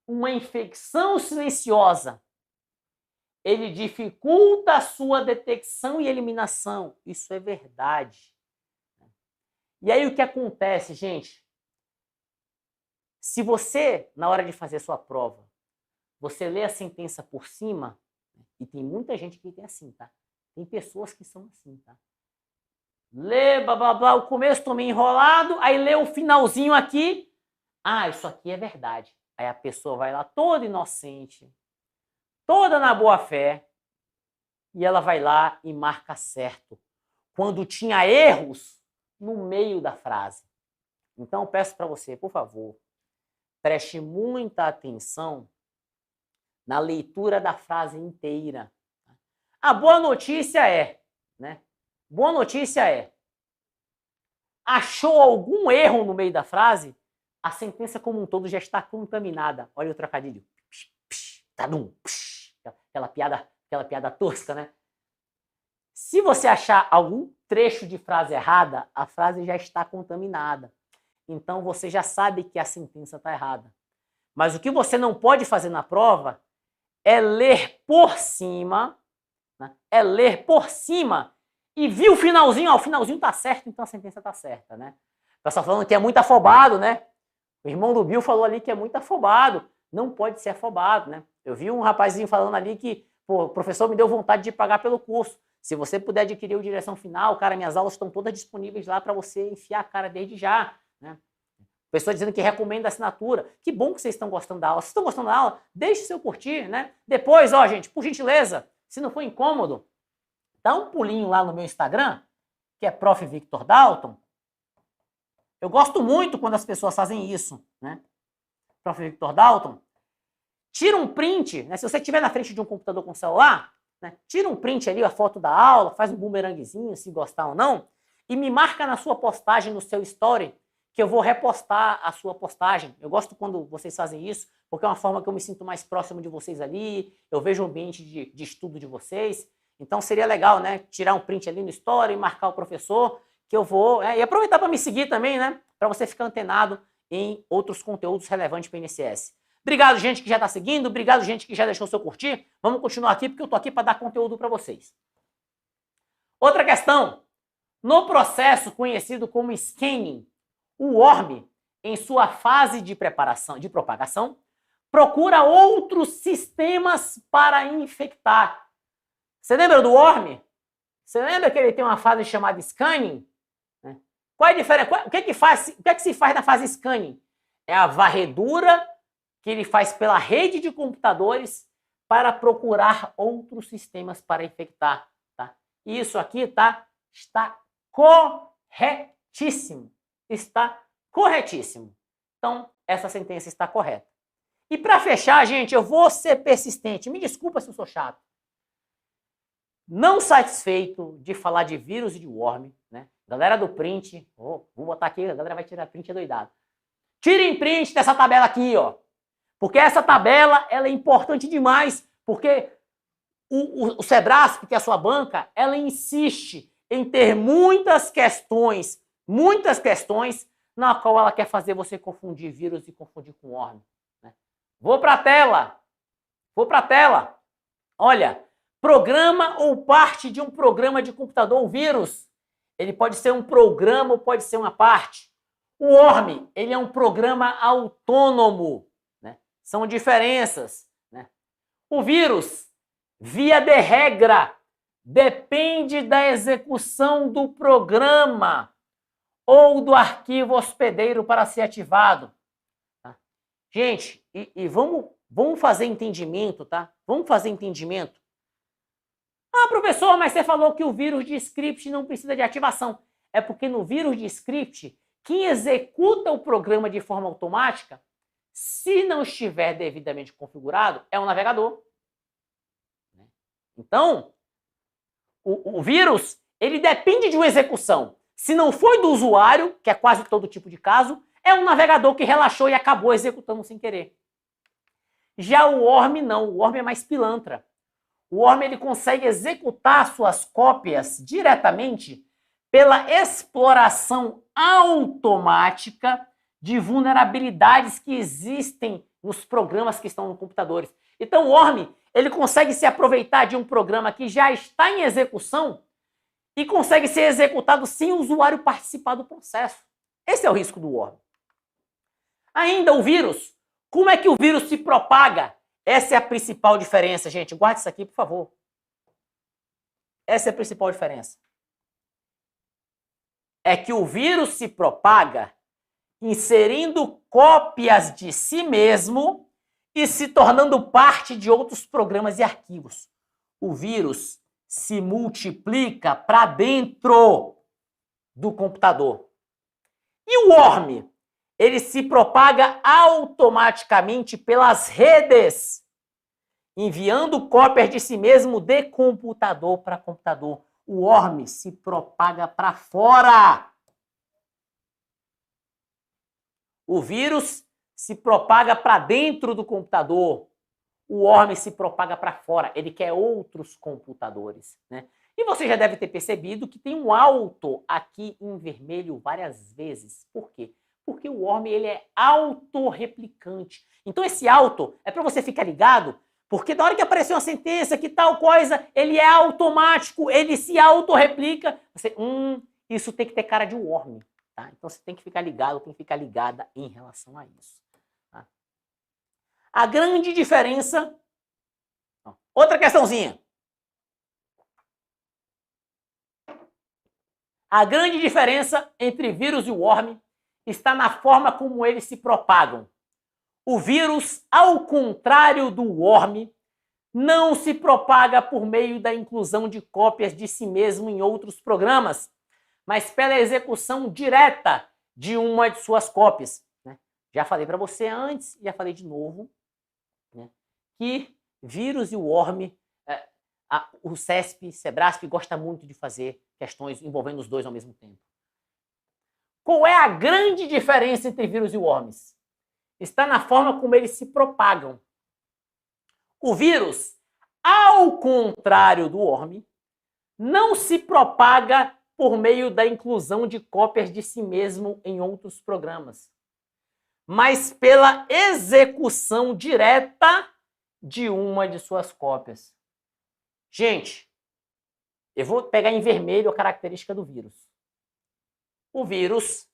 uma infecção silenciosa. Ele dificulta a sua detecção e eliminação. Isso é verdade. E aí, o que acontece, gente? Se você, na hora de fazer sua prova, você lê a sentença por cima, e tem muita gente que tem assim, tá? Tem pessoas que são assim, tá? Lê, blá, blá, blá, o começo tô meio enrolado, aí lê o finalzinho aqui. Ah, isso aqui é verdade. Aí a pessoa vai lá toda inocente, toda na boa fé, e ela vai lá e marca certo, quando tinha erros no meio da frase. Então eu peço para você, por favor, preste muita atenção na leitura da frase inteira. A boa notícia é, né? Boa notícia é, achou algum erro no meio da frase, a sentença como um todo já está contaminada. Olha o trocadilho. Psh, psh, tadum, psh, aquela piada tosca, né? Se você achar algum trecho de frase errada, a frase já está contaminada. Então você já sabe que a sentença está errada. Mas o que você não pode fazer na prova é ler por cima, né? É ler por cima e viu o finalzinho, ó, o finalzinho tá certo, então a sentença tá certa, né? O pessoal falando que é muito afobado, né? O irmão do Bill falou ali que é muito afobado. Não pode ser afobado, né? Eu vi um rapazinho falando ali que, pô, o professor me deu vontade de pagar pelo curso. Se você puder adquirir o Direção Final, cara, minhas aulas estão todas disponíveis lá para você enfiar a cara desde já, né? Pessoa dizendo que recomenda a assinatura. Que bom que vocês estão gostando da aula. Se estão gostando da aula, deixe seu curtir, né? Depois, ó, gente, por gentileza, se não for incômodo, dá um pulinho lá no meu Instagram, que é Prof. Victor Dalton. Eu gosto muito quando as pessoas fazem isso, né? Prof. Victor Dalton. Tira um print, né? Se você estiver na frente de um computador com celular, né? Tira um print ali, a foto da aula, faz um bumeranguezinho, se gostar ou não, e me marca na sua postagem, no seu story, que eu vou repostar a sua postagem. Eu gosto quando vocês fazem isso, porque é uma forma que eu me sinto mais próximo de vocês ali, eu vejo o ambiente de estudo de vocês. Então seria legal, né? Tirar um print ali no story e marcar o professor, que eu vou... e aproveitar para me seguir também, né? Para você ficar antenado em outros conteúdos relevantes para o INSS. Obrigado, gente que já está seguindo. Obrigado, gente que já deixou o seu curtir. Vamos continuar aqui, porque eu estou aqui para dar conteúdo para vocês. Outra questão. No processo conhecido como scanning, o worm, em sua fase de preparação, de propagação, procura outros sistemas para infectar. Você lembra do worm? Você lembra que ele tem uma fase chamada scanning? Qual é a diferença? O que se faz na fase scanning? é a varredura que ele faz pela rede de computadores para procurar outros sistemas para infectar. Tá? E isso aqui tá, está corretíssimo. Está corretíssimo. Então, essa sentença está correta. E para fechar, gente, eu vou ser persistente. Me desculpa se eu sou chato. Não satisfeito de falar de vírus e de worm, né? Galera do print, vou botar aqui, a galera vai tirar print, é doidado. Tirem print dessa tabela aqui, ó. Porque essa tabela, ela é importante demais, porque o Sebrasp, que é a sua banca, ela insiste em ter muitas questões, na qual ela quer fazer você confundir vírus e confundir com worm. Né? Vou para a tela. Olha, programa ou parte de um programa de computador ou vírus. Ele pode ser um programa ou pode ser uma parte. O worm, ele é um programa autônomo. Né? São diferenças. Né? O vírus, via de regra, depende da execução do programa ou do arquivo hospedeiro para ser ativado. Tá? Gente, vamos fazer entendimento, tá? Vamos fazer entendimento. Ah, professor, mas você falou que o vírus de script não precisa de ativação. É porque no vírus de script, quem executa o programa de forma automática, se não estiver devidamente configurado, é um navegador. Então, o vírus, ele depende de uma execução. Se não foi do usuário, que é quase todo tipo de caso, é um navegador que relaxou e acabou executando sem querer. Já o worm não, o worm é mais pilantra. O worm ele consegue executar suas cópias diretamente pela exploração automática de vulnerabilidades que existem nos programas que estão no computadores. Então o worm ele consegue se aproveitar de um programa que já está em execução e consegue ser executado sem o usuário participar do processo. Esse é o risco do worm. Ainda o vírus. Como é que o vírus se propaga? Essa é a principal diferença, gente. Guarde isso aqui, por favor. Essa é a principal diferença. É que o vírus se propaga inserindo cópias de si mesmo e se tornando parte de outros programas e arquivos. O vírus se multiplica para dentro do computador. E o worm? Ele se propaga automaticamente pelas redes, enviando cópias de si mesmo de computador para computador. O worm se propaga para fora. O vírus se propaga para dentro do computador. O worm se propaga para fora. Ele quer outros computadores, né? E você já deve ter percebido que tem um alto aqui em vermelho várias vezes. Por quê? Porque o worm ele é autorreplicante. Então esse auto é para você ficar ligado, porque na hora que aparecer uma sentença que tal coisa, ele é automático, ele se autorreplica. Você, isso tem que ter cara de worm. Tá? Então você tem que ficar ligado, tem que ficar ligada em relação a isso. Tá? A grande diferença... Outra questãozinha. A grande diferença entre vírus e worm está na forma como eles se propagam. O vírus, ao contrário do worm, não se propaga por meio da inclusão de cópias de si mesmo em outros programas, mas pela execução direta de uma de suas cópias. Né? Já falei para você antes, já falei de novo, né, que vírus e worm, o CESP, Sebrasp gosta muito de fazer questões envolvendo os dois ao mesmo tempo. Qual é a grande diferença entre vírus e worms? Está na forma como eles se propagam. O vírus, ao contrário do worm, não se propaga por meio da inclusão de cópias de si mesmo em outros programas, mas pela execução direta de uma de suas cópias. Gente, eu vou pegar em vermelho a característica do vírus. O vírus,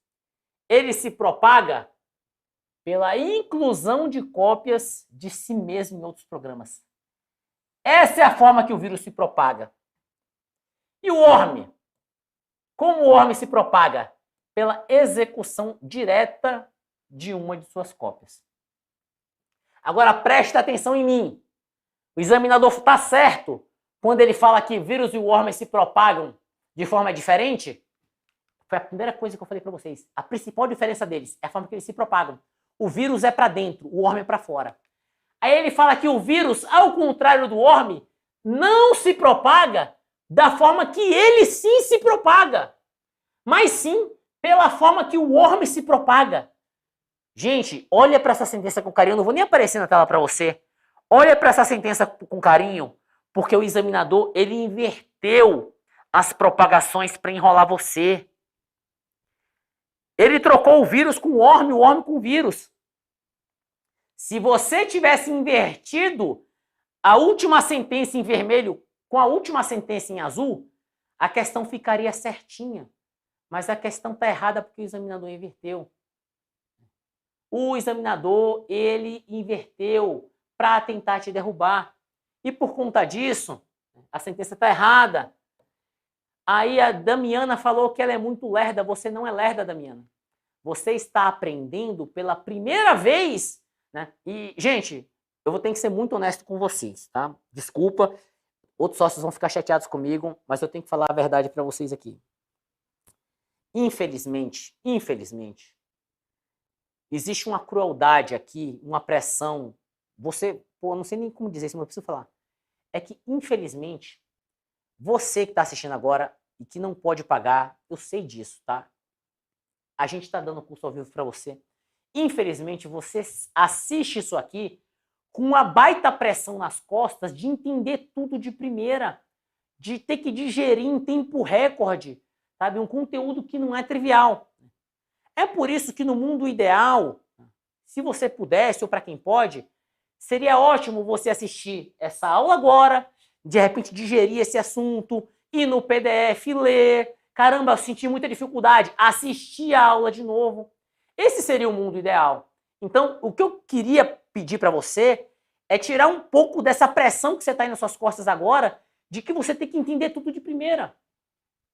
ele se propaga pela inclusão de cópias de si mesmo em outros programas. Essa é a forma que o vírus se propaga. E o worm? Como o worm se propaga? Pela execução direta de uma de suas cópias. Agora preste atenção em mim. O examinador está certo quando ele fala que vírus e worms se propagam de forma diferente? Foi a primeira coisa que eu falei para vocês. A principal diferença deles é a forma que eles se propagam. O vírus é para dentro, o worm é para fora. Aí ele fala que o vírus, ao contrário do worm, não se propaga da forma que ele sim se propaga, mas sim pela forma que o worm se propaga. Gente, olha para essa sentença com carinho. Eu não vou nem aparecer na tela para você. Olha para essa sentença com carinho, porque o examinador, ele inverteu as propagações para enrolar você. Ele trocou o vírus com o worm com o vírus. Se você tivesse invertido a última sentença em vermelho com a última sentença em azul, a questão ficaria certinha. Mas a questão está errada porque o examinador inverteu. O examinador, ele inverteu para tentar te derrubar. E por conta disso, a sentença está errada. Aí a Damiana falou que ela é muito lerda. Você não é lerda, Damiana. Você está aprendendo pela primeira vez, né? E, gente, eu vou ter que ser muito honesto com vocês, tá? Desculpa, outros sócios vão ficar chateados comigo, mas eu tenho que falar a verdade para vocês aqui. Infelizmente, existe uma crueldade aqui, uma pressão. Você, eu não sei nem como dizer isso, mas eu preciso falar. É que, infelizmente, você que está assistindo agora e que não pode pagar, eu sei disso, tá? A gente está dando curso ao vivo para você. Infelizmente, você assiste isso aqui com uma baita pressão nas costas de entender tudo de primeira, de ter que digerir em tempo recorde, sabe? Um conteúdo que não é trivial. É por isso que no mundo ideal, se você pudesse, ou para quem pode, seria ótimo você assistir essa aula agora, de repente digerir esse assunto, ir no PDF, ler. Caramba, eu senti muita dificuldade. Assistir a aula de novo. Esse seria o mundo ideal. Então, o que eu queria pedir para você é tirar um pouco dessa pressão que você está aí nas suas costas agora, de que você tem que entender tudo de primeira.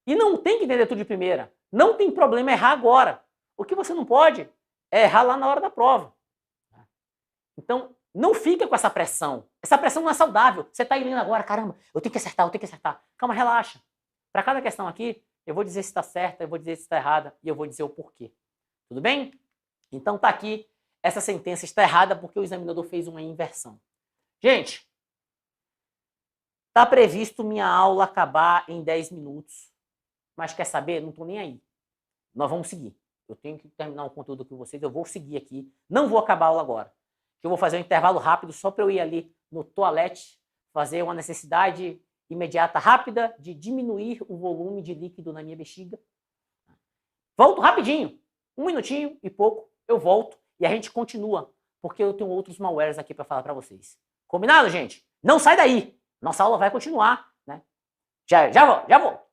E não tem que entender tudo de primeira. Não tem problema errar agora. O que você não pode é errar lá na hora da prova. Então, não fica com essa pressão. Essa pressão não é saudável. Você está aí lendo agora, caramba, eu tenho que acertar. Calma, relaxa. Para cada questão aqui, eu vou dizer se está certa, eu vou dizer se está errada e eu vou dizer o porquê. Tudo bem? Então tá aqui, essa sentença está errada porque o examinador fez uma inversão. Gente, tá previsto minha aula acabar em 10 minutos. Mas quer saber? Não tô nem aí. Nós vamos seguir. Eu tenho que terminar o conteúdo com vocês, eu vou seguir aqui. Não vou acabar a aula agora. Eu vou fazer um intervalo rápido só para eu ir ali no toalete, fazer uma necessidade imediata, rápida, de diminuir o volume de líquido na minha bexiga. Volto rapidinho, 1 minutinho e pouco, eu volto e a gente continua, porque eu tenho outros malwares aqui para falar para vocês. Combinado, gente? Não sai daí, nossa aula vai continuar, né? Já vou.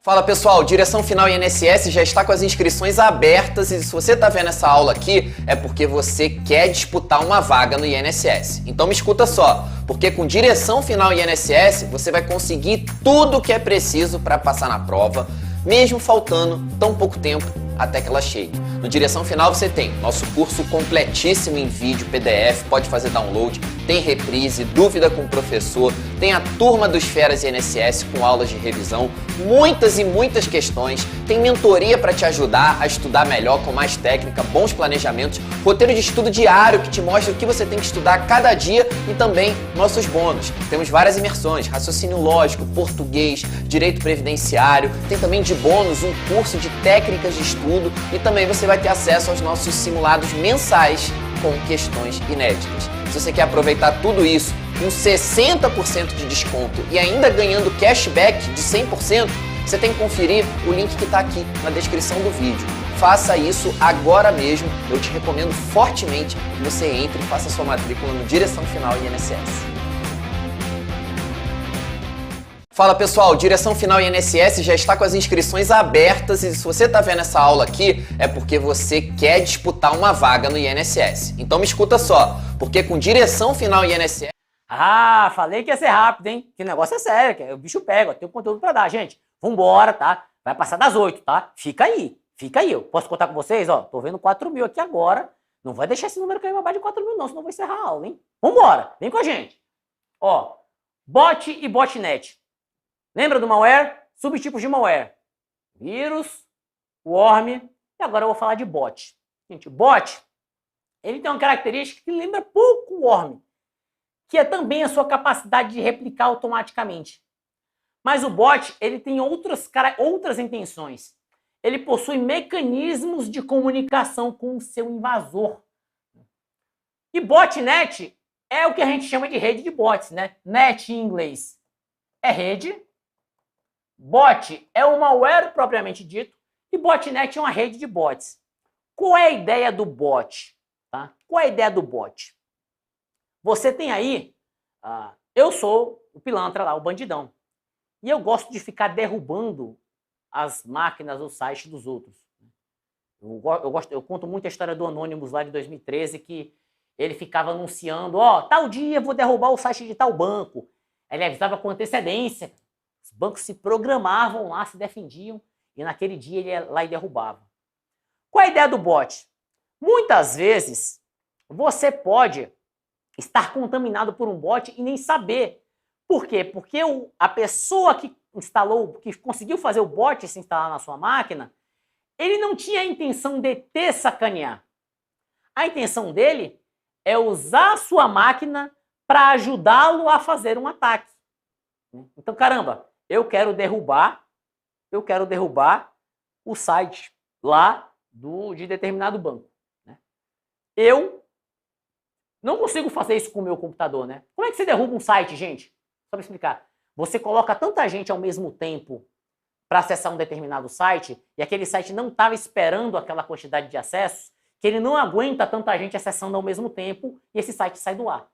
Fala pessoal, Direção Final INSS já está com as inscrições abertas e se você está vendo essa aula aqui é porque você quer disputar uma vaga no INSS. Então me escuta só, porque com Direção Final INSS você vai conseguir tudo o que é preciso para passar na prova, mesmo faltando tão pouco tempo até que ela chegue. No Direção Final você tem nosso curso completíssimo em vídeo, PDF, pode fazer download, tem reprise, dúvida com o professor, tem a turma dos Feras INSS com aulas de revisão, muitas e muitas questões, tem mentoria para te ajudar a estudar melhor, com mais técnica, bons planejamentos, roteiro de estudo diário que te mostra o que você tem que estudar cada dia e também nossos bônus. Temos várias imersões, raciocínio lógico, português, direito previdenciário, tem também de bônus um curso de técnicas de estudo e também você vai ter acesso aos nossos simulados mensais com questões inéditas. Se você quer aproveitar tudo isso com 60% de desconto e ainda ganhando cashback de 100%, você tem que conferir o link que está aqui na descrição do vídeo. Faça isso agora mesmo, eu te recomendo fortemente que você entre e faça sua matrícula no Direção Final INSS. Fala pessoal, Direção Final INSS já está com as inscrições abertas e se você está vendo essa aula aqui é porque você quer disputar uma vaga no INSS. Então me escuta só, porque com Direção Final INSS... Ah, falei que ia ser rápido, hein? Que o negócio é sério, que o bicho pega, tem conteúdo para dar, gente. Vambora, tá? Vai passar das 8, tá? Fica aí, Fica aí, eu posso contar com vocês? Ó, tô vendo 4.000 aqui agora. Não vai deixar esse número cair abaixo de 4.000 não, senão eu vou encerrar a aula, hein? Vambora, vem com a gente. Ó, bot e botnet. Lembra do malware? Subtipos de malware. Vírus, worm, e agora eu vou falar de bot. Gente, o bot, ele tem uma característica que lembra pouco o worm, que é também a sua capacidade de replicar automaticamente. Mas o bot, ele tem outras intenções. Ele possui mecanismos de comunicação com o seu invasor. E botnet é o que a gente chama de rede de bots, né? Net em inglês é rede, bot é o malware propriamente dito, e botnet é uma rede de bots. Qual é a ideia do bot? Tá? Qual é a ideia do bot? Você tem aí, eu sou o pilantra lá, o bandidão. E eu gosto de ficar derrubando as máquinas, os sites dos outros. Eu conto muito a história do Anonymous lá de 2013, que ele ficava anunciando, ó, tal dia eu vou derrubar o site de tal banco. Ele avisava com antecedência. Os bancos se programavam lá, se defendiam, e naquele dia ele ia lá e derrubava. Qual é a ideia do bot? Muitas vezes, você pode estar contaminado por um bot e nem saber. Por quê? Porque a pessoa que instalou, que conseguiu fazer o bot se instalar na sua máquina, ele não tinha a intenção de te sacanear. A intenção dele é usar a sua máquina para ajudá-lo a fazer um ataque. Então, caramba, eu quero derrubar o site lá de determinado banco. Eu não consigo fazer isso com o meu computador, né? Como é que você derruba um site, gente? Só para explicar. Você coloca tanta gente ao mesmo tempo para acessar um determinado site, e aquele site não estava esperando aquela quantidade de acessos, que ele não aguenta tanta gente acessando ao mesmo tempo, e esse site sai do ar.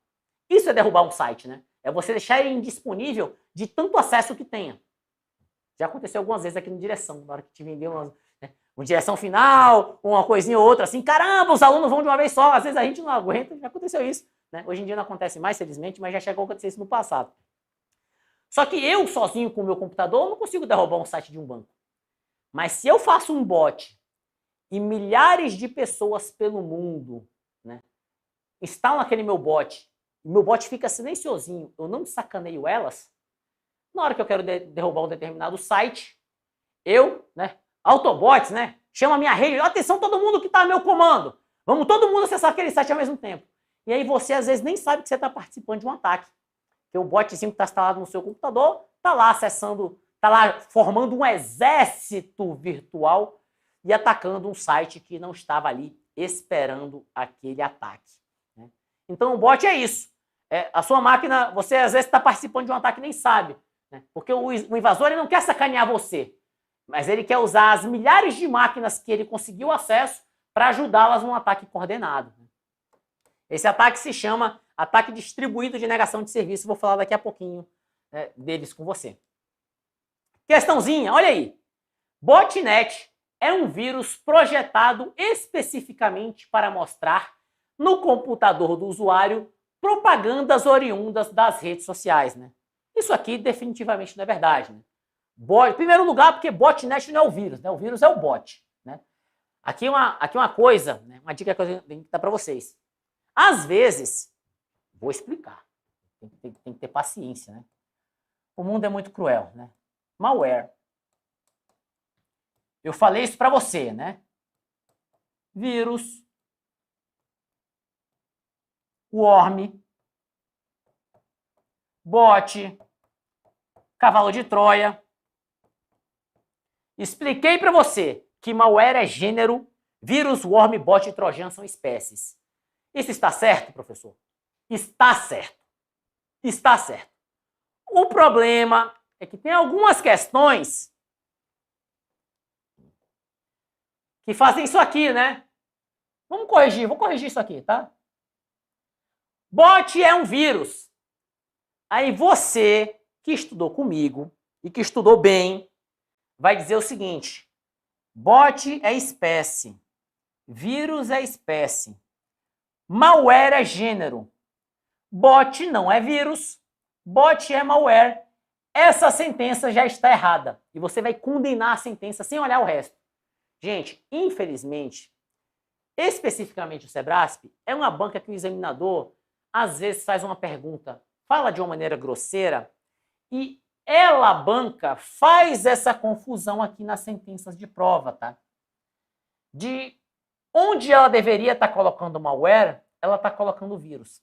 Isso é derrubar um site, né? É você deixar ele indisponível de tanto acesso que tenha. Já aconteceu algumas vezes aqui no Direção, na hora que te vendeu uma direção final, uma coisinha ou outra, assim, caramba, os alunos vão de uma vez só, às vezes a gente não aguenta, já aconteceu isso. Né? Hoje em dia não acontece mais, felizmente, mas já chegou a acontecer isso no passado. Só que eu, sozinho com o meu computador, não consigo derrubar um site de um banco. Mas se eu faço um bot e milhares de pessoas pelo mundo, né, instalam aquele meu bot fica silenciosinho, eu não sacaneio elas, na hora que eu quero derrubar um determinado site, eu, né, Autobots, né, chama a minha rede, atenção todo mundo que está no meu comando, vamos todo mundo acessar aquele site ao mesmo tempo. E aí você às vezes nem sabe que você está participando de um ataque. Porque o botzinho que está instalado no seu computador está lá acessando, está lá formando um exército virtual e atacando um site que não estava ali esperando aquele ataque. Né? Então o bot é isso. A sua máquina, você às vezes está participando de um ataque e nem sabe. Né? Porque o invasor ele não quer sacanear você, mas ele quer usar as milhares de máquinas que ele conseguiu acesso para ajudá-las num ataque coordenado. Esse ataque se chama ataque distribuído de negação de serviço. Vou falar daqui a pouquinho deles com você. Questãozinha, olha aí. Botnet é um vírus projetado especificamente para mostrar no computador do usuário propagandas oriundas das redes sociais. Né? Isso aqui definitivamente não é verdade. Né? Em primeiro lugar, porque botnet não é o vírus, né? O vírus é o bot. Né? Aqui uma coisa, né? Uma dica que eu tenho que dar para vocês. Às vezes, vou explicar, tem que ter paciência, né? O mundo é muito cruel, né? Malware. Eu falei isso para você, né? Vírus, worm, bot, cavalo de Troia. Expliquei para você que malware é gênero, vírus, worm, bot e trojan são espécies. Isso está certo, professor? Está certo. Está certo. O problema é que tem algumas questões que fazem isso aqui, né? Vou corrigir isso aqui, tá? Bot é um vírus. Aí você, que estudou comigo e que estudou bem, vai dizer o seguinte: bot é espécie, vírus é espécie, malware é gênero, bot não é vírus, bot é malware. Essa sentença já está errada e você vai condenar a sentença sem olhar o resto. Gente, infelizmente, especificamente o Sebrasp, é uma banca que o examinador às vezes faz uma pergunta, fala de uma maneira grosseira e ela, a banca, faz essa confusão aqui nas sentenças de prova, tá? De onde ela deveria estar colocando malware, ela está colocando vírus.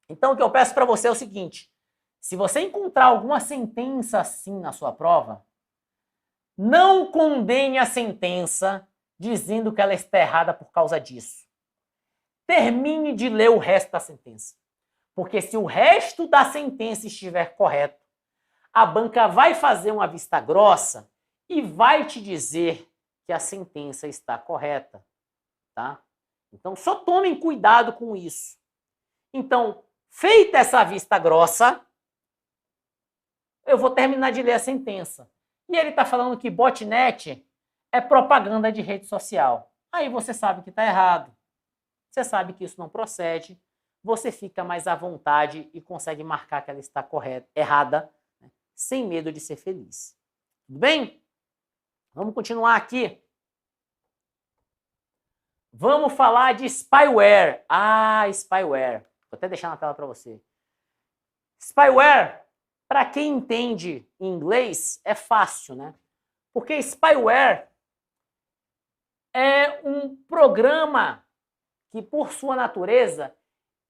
Então, o que eu peço para você é o seguinte, se você encontrar alguma sentença assim na sua prova, não condene a sentença dizendo que ela está errada por causa disso. Termine de ler o resto da sentença. Porque se o resto da sentença estiver correto, a banca vai fazer uma vista grossa e vai te dizer que a sentença está correta, tá? Então, só tomem cuidado com isso. Então, feita essa vista grossa, eu vou terminar de ler a sentença. E ele está falando que botnet é propaganda de rede social. Aí você sabe que está errado. Você sabe que isso não procede. Você fica mais à vontade e consegue marcar que ela está errada, né, sem medo de ser feliz. Tudo bem? Vamos continuar aqui. Vamos falar de spyware. Spyware. Vou até deixar na tela para você. Spyware, para quem entende inglês, é fácil, né? Porque spyware é um programa que, por sua natureza,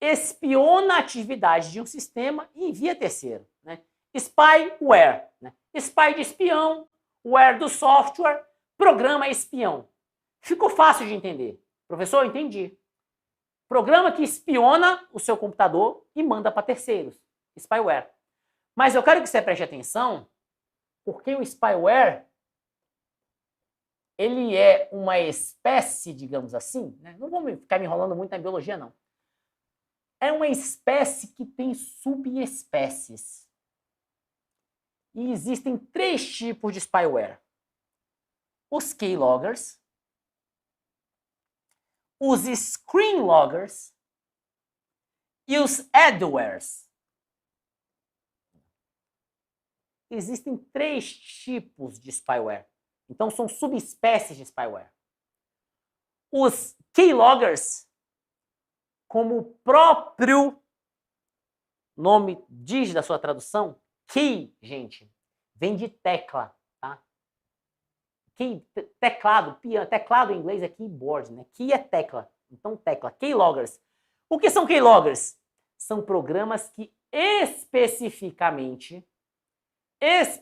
espiona a atividade de um sistema e envia terceiro, né? Spyware, né? Spy de espião, ware do software, programa espião. Ficou fácil de entender. Professor, entendi. Programa que espiona o seu computador e manda para terceiros. Spyware. Mas eu quero que você preste atenção, porque o spyware, ele é uma espécie, digamos assim, né? Não vou ficar me enrolando muito na biologia, não. É uma espécie que tem subespécies. E existem 3 tipos de spyware. Os keyloggers, os screenloggers e os adwares. Existem 3 tipos de spyware. Então, são subespécies de spyware. Os keyloggers, como o próprio nome diz da sua tradução, key, gente, vem de tecla, tá? Key, teclado, teclado em inglês é keyboard, né? Key é tecla, então tecla. Keyloggers. O que são keyloggers? São programas que especificamente, eles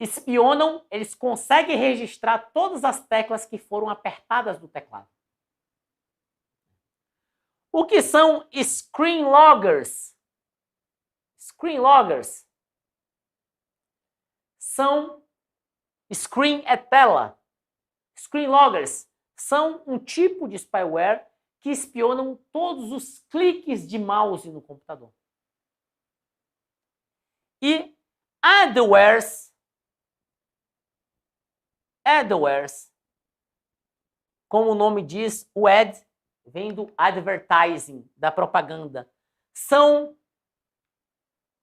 espionam, eles conseguem registrar todas as teclas que foram apertadas do teclado. O que são screenloggers? Screenloggers são screen é tela. Screenloggers são um tipo de spyware que espionam todos os cliques de mouse no computador. E adwares, como o nome diz, o ad vem do advertising, da propaganda. São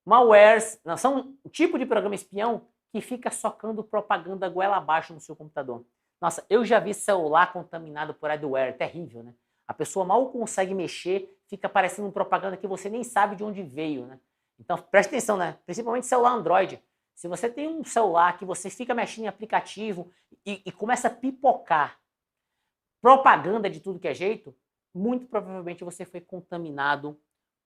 malwares, não, são um tipo de programa espião que fica socando propaganda goela abaixo no seu computador. Nossa, eu já vi celular contaminado por adware, terrível, né? A pessoa mal consegue mexer, fica aparecendo propaganda que você nem sabe de onde veio, né? Então, preste atenção, né? Principalmente celular Android. Se você tem um celular que você fica mexendo em aplicativo e começa a pipocar propaganda de tudo que é jeito, muito provavelmente você foi contaminado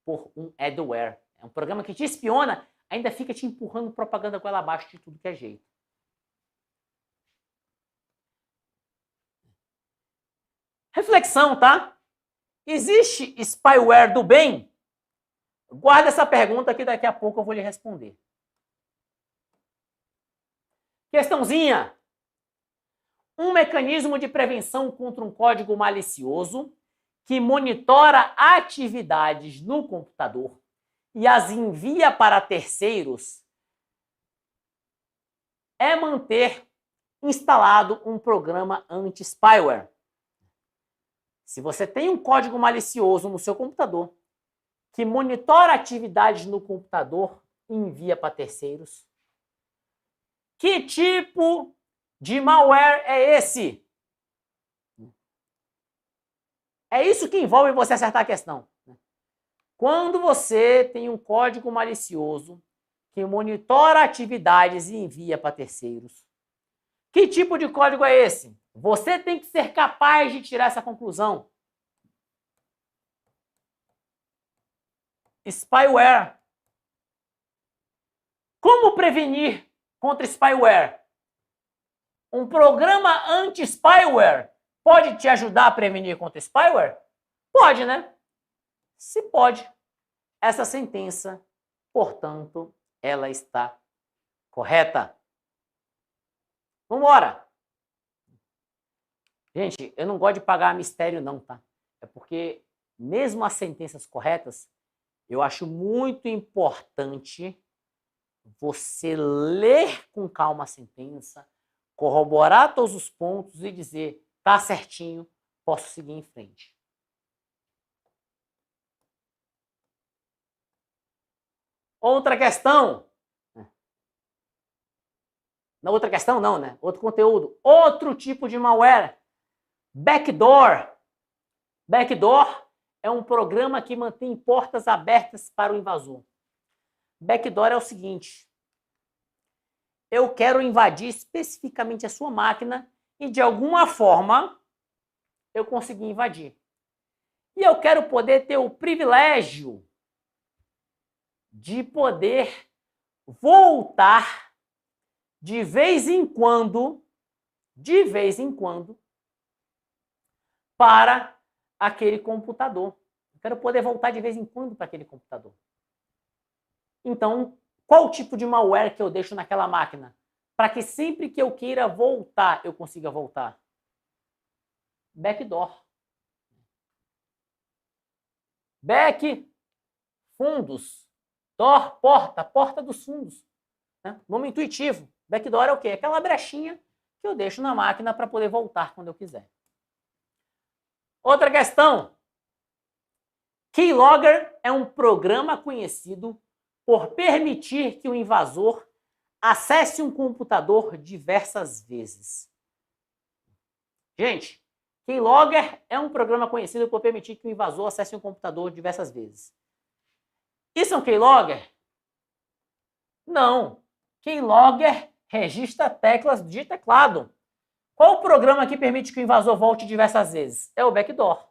por um adware. É um programa que te espiona, ainda fica te empurrando propaganda goela abaixo de tudo que é jeito. Reflexão, tá? Existe spyware do bem? Guarda essa pergunta que daqui a pouco eu vou lhe responder. Questãozinha. Um mecanismo de prevenção contra um código malicioso que monitora atividades no computador e as envia para terceiros é manter instalado um programa anti-spyware. Se você tem um código malicioso no seu computador que monitora atividades no computador e envia para terceiros, Que tipo de malware é esse? É isso que envolve você acertar a questão. Quando você tem um código malicioso que monitora atividades e envia para terceiros, que tipo de código é esse? Você tem que ser capaz de tirar essa conclusão. Spyware. Como prevenir contra spyware? Um programa anti-spyware pode te ajudar a prevenir contra spyware? Pode, né? Se pode, essa sentença, portanto, ela está correta. Vamos embora. Gente, eu não gosto de pagar mistério não, tá? É porque, mesmo as sentenças corretas, eu acho muito importante você ler com calma a sentença, corroborar todos os pontos e dizer, tá certinho, posso seguir em frente. Outra questão. Na outra questão não, né? Outro conteúdo. Outro tipo de malware. Backdoor. Backdoor é um programa que mantém portas abertas para o invasor. Backdoor é o seguinte. Eu quero invadir especificamente a sua máquina e de alguma forma eu consegui invadir. E eu quero poder ter o privilégio de poder voltar de vez em quando, para aquele computador. Eu quero poder voltar de vez em quando para aquele computador. Então, qual tipo de malware que eu deixo naquela máquina? Para que sempre que eu queira voltar, eu consiga voltar. Backdoor. Back, fundos. Door, porta dos fundos. Né? Nome intuitivo. Backdoor é o quê? Aquela brechinha que eu deixo na máquina para poder voltar quando eu quiser. Outra questão. Keylogger é um programa conhecido por permitir que o invasor acesse um computador diversas vezes. Gente, Keylogger é um programa conhecido por permitir que o invasor acesse um computador diversas vezes. Isso é um keylogger? Não. Keylogger registra teclas de teclado. Qual o programa que permite que o invasor volte diversas vezes? É o backdoor.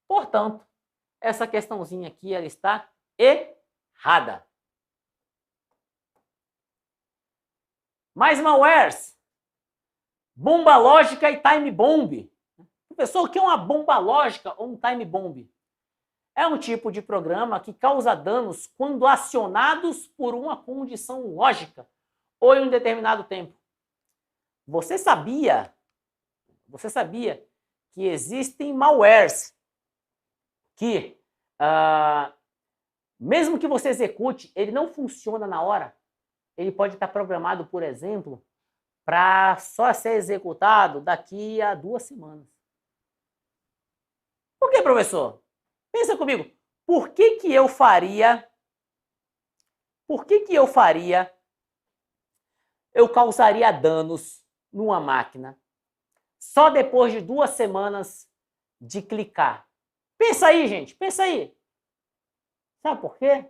Portanto, essa questãozinha aqui ela está errada. Mais malwares. Bomba lógica e time bomb. Professor, o que é uma bomba lógica ou um time bomb? É um tipo de programa que causa danos quando acionados por uma condição lógica ou em um determinado tempo. Você sabia que existem malwares que, mesmo que você execute, ele não funciona na hora? Ele pode estar programado, por exemplo, para só ser executado daqui a 2 semanas. Por que, professor? Pensa comigo, por que eu faria, eu causaria danos numa máquina só depois de 2 semanas de clicar? Pensa aí, gente, pensa aí. Sabe por quê?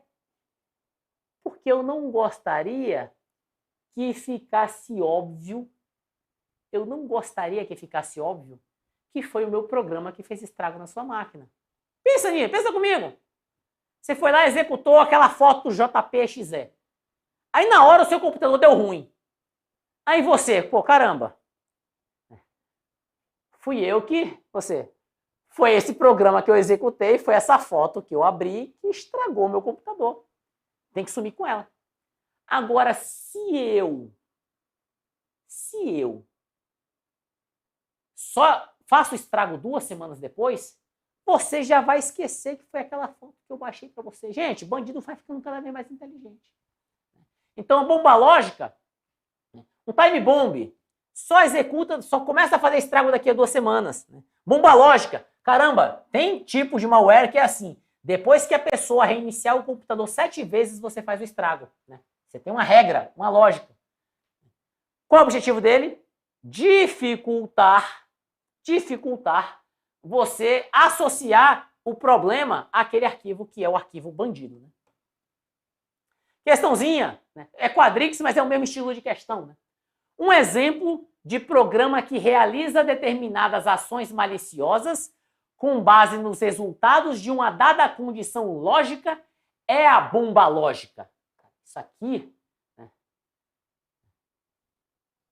Porque eu não gostaria que ficasse óbvio, que foi o meu programa que fez estrago na sua máquina. Pensa nisso, pensa comigo. Você foi lá e executou aquela foto do JPXE. Aí na hora o seu computador deu ruim. Aí você, pô, caramba. Foi esse programa que eu executei, foi essa foto que eu abri que estragou meu computador. Tem que sumir com ela. Agora, se eu só faço estrago 2 semanas depois, você já vai esquecer que foi aquela foto que eu baixei para você. Gente, bandido vai ficando cada vez mais inteligente. Então, a bomba lógica, um time bomb, só começa a fazer estrago daqui a 2 semanas. Bomba lógica, caramba, tem tipo de malware que é assim, depois que a pessoa reiniciar o computador 7 vezes, você faz o estrago. Você tem uma regra, uma lógica. Qual é o objetivo dele? Dificultar você associar o problema àquele arquivo que é o arquivo bandido. Né? Questãozinha, né? É quadrix, mas é o mesmo estilo de questão. Né? Um exemplo de programa que realiza determinadas ações maliciosas com base nos resultados de uma dada condição lógica é a bomba lógica. Isso aqui, né?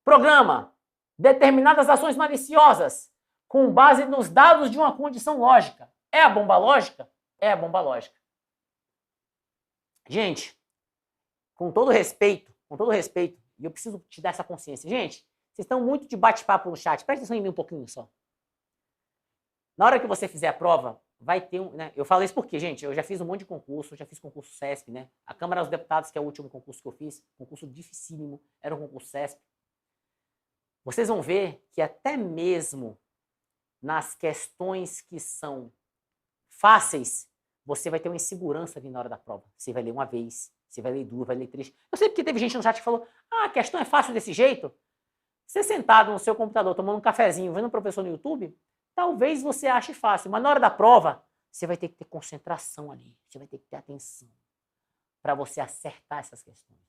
Programa determinadas ações maliciosas com base nos dados de uma condição lógica. É a bomba lógica? É a bomba lógica. Gente, com todo respeito, e eu preciso te dar essa consciência. Gente, vocês estão muito de bate-papo no chat. Presta atenção em mim um pouquinho só. Na hora que você fizer a prova, vai ter um... Né? Eu falo isso porque, gente, eu já fiz um monte de concurso, já fiz concurso CESP, né? A Câmara dos Deputados, que é o último concurso que eu fiz, concurso dificílimo, era um concurso CESP. Vocês vão ver que até mesmo nas questões que são fáceis, você vai ter uma insegurança ali na hora da prova. Você vai ler uma vez, você vai ler duas, vai ler três. Eu sei porque teve gente no chat que falou, a questão é fácil desse jeito. Você sentado no seu computador, tomando um cafezinho, vendo um professor no YouTube, talvez você ache fácil, mas na hora da prova, você vai ter que ter concentração ali, você vai ter que ter atenção para você acertar essas questões.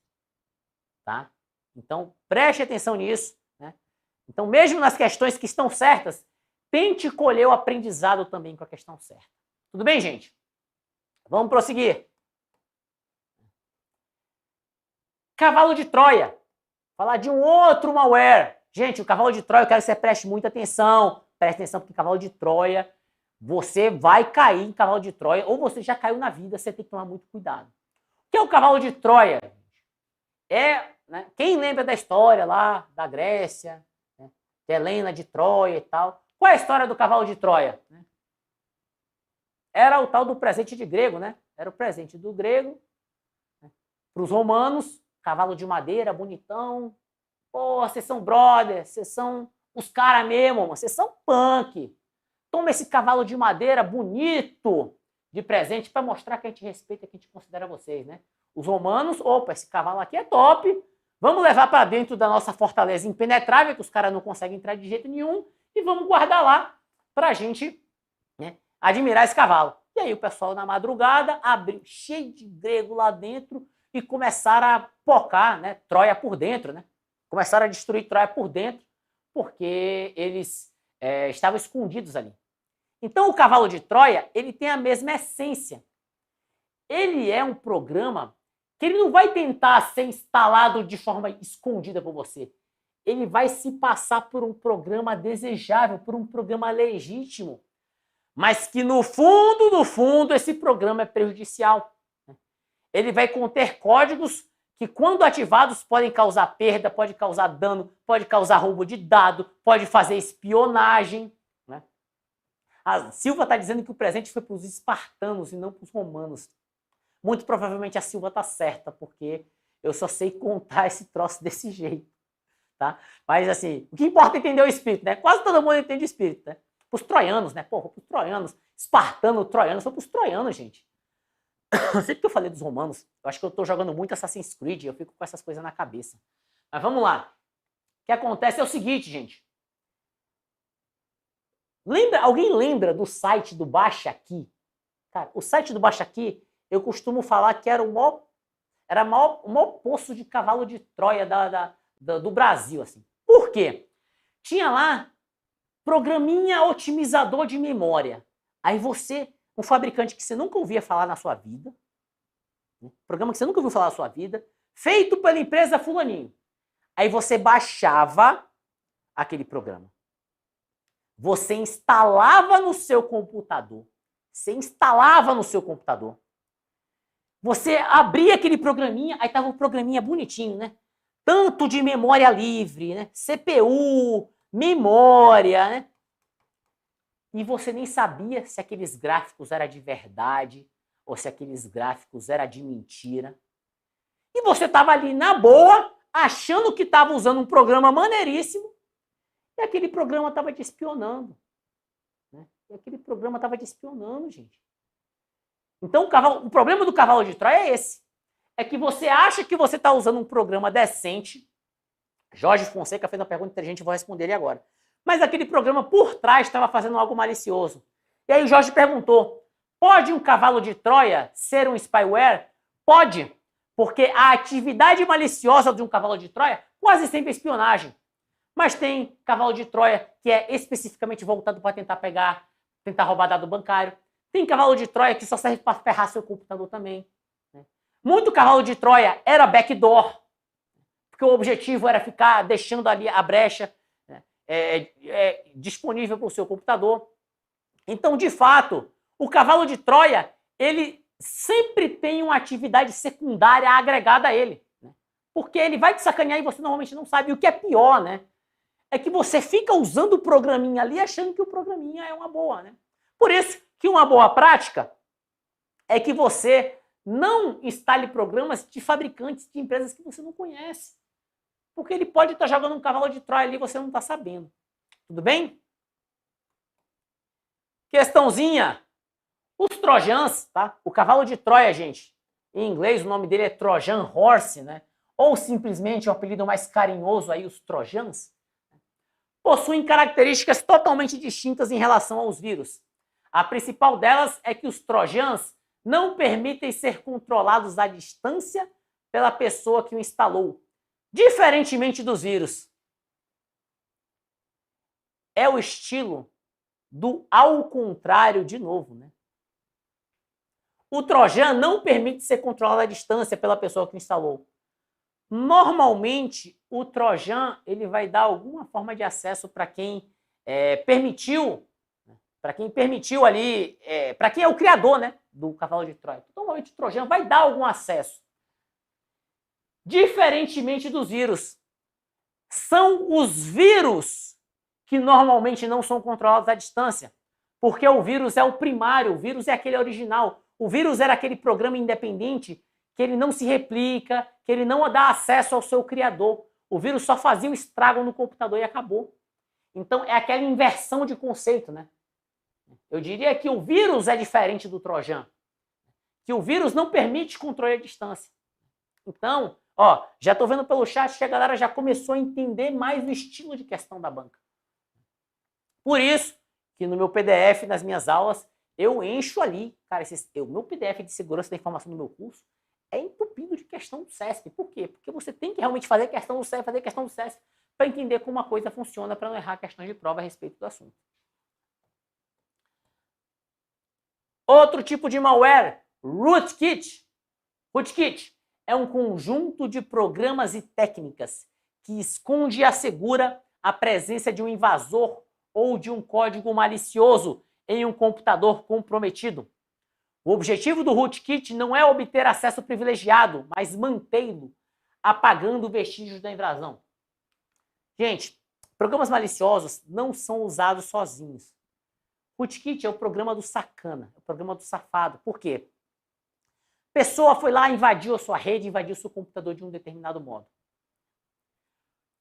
Tá? Então, preste atenção nisso. Né? Então, mesmo nas questões que estão certas, tente colher o aprendizado também com a questão certa. Tudo bem, gente? Vamos prosseguir. Cavalo de Troia. Falar de um outro malware. Gente, o cavalo de Troia, eu quero que você preste muita atenção. Preste atenção, porque cavalo de Troia, você vai cair em cavalo de Troia, ou você já caiu na vida, você tem que tomar muito cuidado. O que é o cavalo de Troia? Né, quem lembra da história lá da Grécia, né, de Helena de Troia e tal? Qual é a história do cavalo de Troia? Era o tal do presente de grego, né? Era o presente do grego, né, para os romanos, cavalo de madeira, bonitão. Pô, vocês são brothers, vocês são os caras mesmo, vocês são punk. Toma esse cavalo de madeira bonito de presente para mostrar que a gente respeita, que a gente considera vocês, né? Os romanos, opa, esse cavalo aqui é top, vamos levar para dentro da nossa fortaleza impenetrável, que os caras não conseguem entrar de jeito nenhum, e vamos guardar lá para a gente, né, admirar esse cavalo. E aí o pessoal na madrugada abriu cheio de grego lá dentro e começaram a pocar, né, Troia por dentro, né? Começaram a destruir Troia por dentro, porque eles estavam escondidos ali. Então o cavalo de Troia, ele tem a mesma essência. Ele é um programa que ele não vai tentar ser instalado de forma escondida por você. Ele vai se passar por um programa desejável, por um programa legítimo, mas que no fundo, esse programa é prejudicial. Ele vai conter códigos que, quando ativados, podem causar perda, pode causar dano, pode causar roubo de dado, pode fazer espionagem. Né? A Silva está dizendo que o presente foi para os espartanos e não para os romanos. Muito provavelmente a Silva está certa, porque eu só sei contar esse troço desse jeito. Tá? Mas assim, o que importa é entender o espírito, né? Quase todo mundo entende o espírito, né? Para os troianos, né? Pô, para os troianos, espartano, troiano, foi para os troianos, gente. Sempre que eu falei dos romanos, eu acho que eu estou jogando muito Assassin's Creed, eu fico com essas coisas na cabeça. Mas vamos lá. O que acontece é o seguinte, gente. Alguém lembra do site do Baixa Aqui? Cara, o site do Baixa Aqui, eu costumo falar que era o maior poço de cavalo de Troia do Brasil, assim. Por quê? Tinha lá programinha otimizador de memória. Aí você, um fabricante que você nunca ouvia falar na sua vida, né? Programa que você nunca ouviu falar na sua vida, feito pela empresa fulaninho. Aí você baixava aquele programa. Você instalava no seu computador. Você abria aquele programinha, aí tava o programinha bonitinho, né? Tanto de memória livre, né? CPU, memória, né? E você nem sabia se aqueles gráficos eram de verdade ou se aqueles gráficos eram de mentira. E você estava ali na boa, achando que estava usando um programa maneiríssimo, e aquele programa estava te espionando. Né? Gente. Então o problema do cavalo de Troia é esse. É que você acha que você está usando um programa decente, Jorge Fonseca fez uma pergunta inteligente, eu vou responder ele agora. Mas aquele programa por trás estava fazendo algo malicioso. E aí o Jorge perguntou, pode um cavalo de Troia ser um spyware? Pode, porque a atividade maliciosa de um cavalo de Troia quase sempre é espionagem. Mas tem cavalo de Troia que é especificamente voltado para tentar roubar dado bancário. Tem cavalo de Troia que só serve para ferrar seu computador também. Né? Muito cavalo de Troia era backdoor, porque o objetivo era ficar deixando ali a brecha disponível para o seu computador. Então, de fato, o cavalo de Troia, ele sempre tem uma atividade secundária agregada a ele. Né? Porque ele vai te sacanear e você normalmente não sabe. O que é pior, né? É que você fica usando o programinha ali achando que o programinha é uma boa, né? Por isso que uma boa prática é que você não instale programas de fabricantes de empresas que você não conhece. Porque ele pode estar jogando um cavalo de Troia ali e você não está sabendo. Tudo bem? Questãozinha. Os trojans, tá? O cavalo de Troia, gente, em inglês o nome dele é Trojan Horse, né? Ou simplesmente o apelido mais carinhoso aí, os trojans, possuem características totalmente distintas em relação aos vírus. A principal delas é que os trojans não permitem ser controlados à distância pela pessoa que o instalou, diferentemente dos vírus. É o estilo do ao contrário de novo, né? O trojan não permite ser controlado à distância pela pessoa que o instalou. Normalmente, o trojan ele vai dar alguma forma de acesso para quem permitiu ali, para quem é o criador, né, do cavalo de Troia. Normalmente, o trojan vai dar algum acesso. Diferentemente dos vírus, são os vírus que normalmente não são controlados à distância, porque o vírus é o primário, o vírus é aquele original. O vírus era aquele programa independente que ele não se replica, que ele não dá acesso ao seu criador. O vírus só fazia um estrago no computador e acabou. Então, é aquela inversão de conceito, né? Eu diria que o vírus é diferente do trojan, que o vírus não permite controle à distância. Então, ó, já estou vendo pelo chat que a galera já começou a entender mais o estilo de questão da banca. Por isso que no meu PDF, nas minhas aulas, eu encho ali, cara, o meu PDF de segurança da informação do meu curso é entupido de questão do CESP. Por quê? Porque você tem que realmente fazer questão do CESP, para entender como a coisa funciona, para não errar questões de prova a respeito do assunto. Outro tipo de malware, rootkit. Rootkit é um conjunto de programas e técnicas que esconde e assegura a presença de um invasor ou de um código malicioso em um computador comprometido. O objetivo do rootkit não é obter acesso privilegiado, mas mantê-lo, apagando vestígios da invasão. Gente, programas maliciosos não são usados sozinhos. Rootkit é o programa do sacana, é o programa do safado. Por quê? A pessoa foi lá, invadiu a sua rede, invadiu o seu computador de um determinado modo.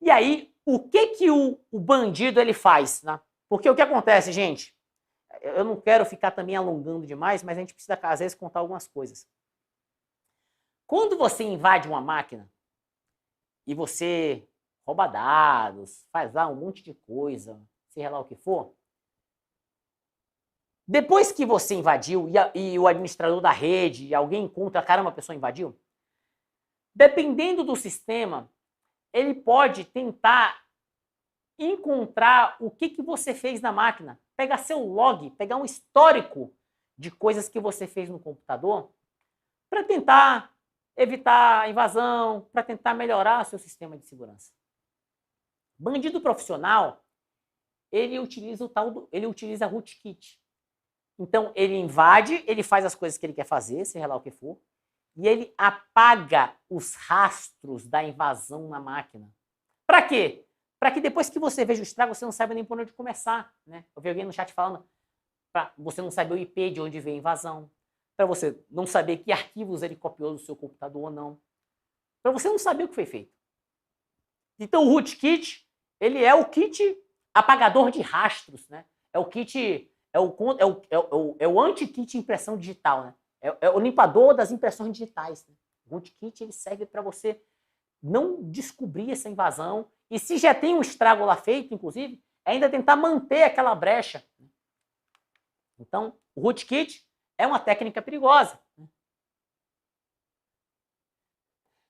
E aí, o que o bandido ele faz? Né? Porque o que acontece, gente? Eu não quero ficar também alongando demais, mas a gente precisa, às vezes, contar algumas coisas. Quando você invade uma máquina e você rouba dados, faz lá um monte de coisa, seja lá o que for, depois que você invadiu e o administrador da rede, alguém encontra, caramba, a pessoa invadiu, dependendo do sistema, ele pode tentar encontrar o que você fez na máquina, pegar seu log, pegar um histórico de coisas que você fez no computador para tentar evitar a invasão, para tentar melhorar seu sistema de segurança. Bandido profissional, ele utiliza rootkit. Então, ele invade, ele faz as coisas que ele quer fazer, seja lá o que for, e ele apaga os rastros da invasão na máquina. Para quê? Para que depois que você veja o estrago, você não saiba nem por onde começar. Né? Eu vi alguém no chat falando para você não saber o IP de onde veio a invasão, para você não saber que arquivos ele copiou do seu computador ou não, para você não saber o que foi feito. Então, o rootkit, ele é o kit apagador de rastros, né? É o kit... É o anti-kit impressão digital, né? É o limpador das impressões digitais. Né? O rootkit ele serve para você não descobrir essa invasão e, se já tem um estrago lá feito, inclusive, ainda tentar manter aquela brecha. Então, o rootkit é uma técnica perigosa.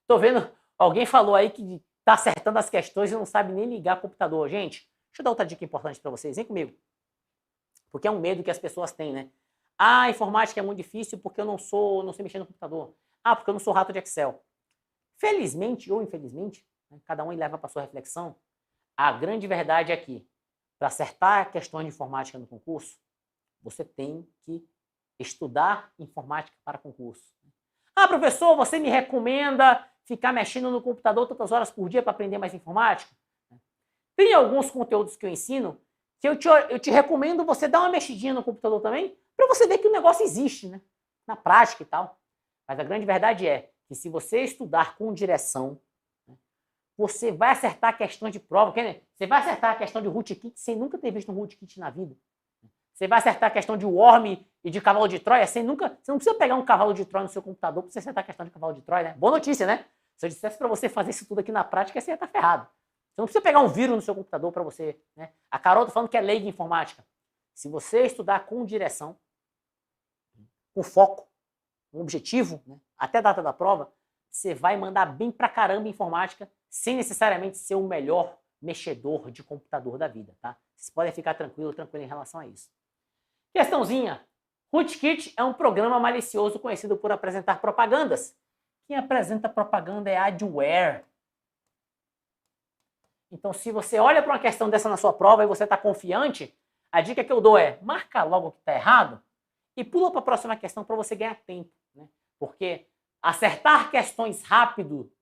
Estou vendo, alguém falou aí que está acertando as questões e não sabe nem ligar o computador. Gente, deixa eu dar outra dica importante para vocês. Vem comigo. Porque é um medo que as pessoas têm, né? Ah, a informática é muito difícil porque eu não sei mexer no computador. Ah, porque eu não sou rato de Excel. Felizmente ou infelizmente, né, cada um leva para sua reflexão, a grande verdade é que, para acertar questões de informática no concurso, você tem que estudar informática para concurso. Ah, professor, você me recomenda ficar mexendo no computador tantas horas por dia para aprender mais informática? Tem alguns conteúdos que eu ensino que eu te recomendo você dar uma mexidinha no computador também, para você ver que o negócio existe, né? Na prática e tal. Mas a grande verdade é que, se você estudar com direção, você vai acertar questões de prova. Você vai acertar a questão de rootkit sem nunca ter visto um rootkit na vida. Você vai acertar a questão de worm e de cavalo de Troia sem nunca... Você não precisa pegar um cavalo de Troia no seu computador para você acertar a questão de cavalo de Troia, né? Boa notícia, né? Se eu dissesse para você fazer isso tudo aqui na prática, você ia estar ferrado. Você não precisa pegar um vírus no seu computador para você, né? A Carol tá falando que é leiga em informática. Se você estudar com direção, com foco, com objetivo, né, até a data da prova, você vai mandar bem pra caramba em informática, sem necessariamente ser o melhor mexedor de computador da vida, tá? Vocês podem ficar tranquilo em relação a isso. Questãozinha. Rootkit é um programa malicioso conhecido por apresentar propagandas. Quem apresenta propaganda é adware. Então, se você olha para uma questão dessa na sua prova e você está confiante, a dica que eu dou é: marca logo o que está errado e pula para a próxima questão para você ganhar tempo, né? Porque acertar questões rápido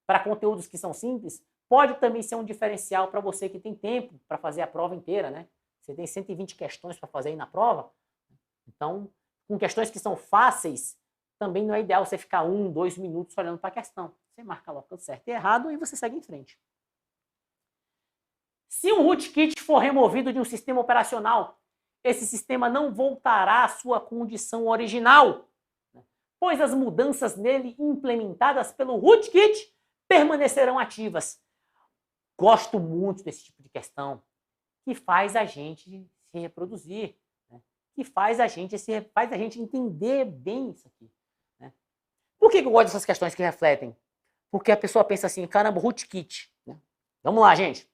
para conteúdos que são simples pode também ser um diferencial para você que tem tempo para fazer a prova inteira, né? Você tem 120 questões para fazer aí na prova. Então, com questões que são fáceis, também não é ideal você ficar 1, 2 minutos olhando para a questão. Você marca logo o certo e errado e você segue em frente. Se um rootkit for removido de um sistema operacional, esse sistema não voltará à sua condição original, pois as mudanças nele implementadas pelo rootkit permanecerão ativas. Gosto muito desse tipo de questão, que faz a gente se reproduzir, né? Que faz a gente entender bem isso aqui, né? Por que eu gosto dessas questões que refletem? Porque a pessoa pensa assim: caramba, rootkit, né? Vamos lá, gente.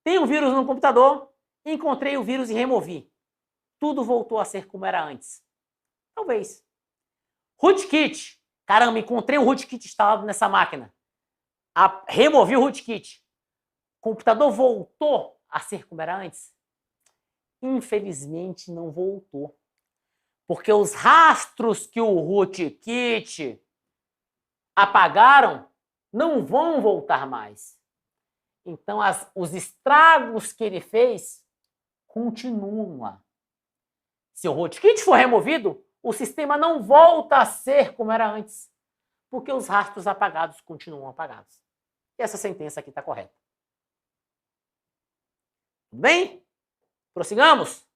Tem um vírus no computador, encontrei o vírus e removi. Tudo voltou a ser como era antes. Talvez. Rootkit. Caramba, encontrei um rootkit instalado nessa máquina. Removi o rootkit. O computador voltou a ser como era antes? Infelizmente não voltou. Porque os rastros que o rootkit apagaram não vão voltar mais. Então, os estragos que ele fez continuam lá. Se o rootkit for removido, o sistema não volta a ser como era antes, porque os rastros apagados continuam apagados. E essa sentença aqui está correta. Tudo bem? Prossigamos?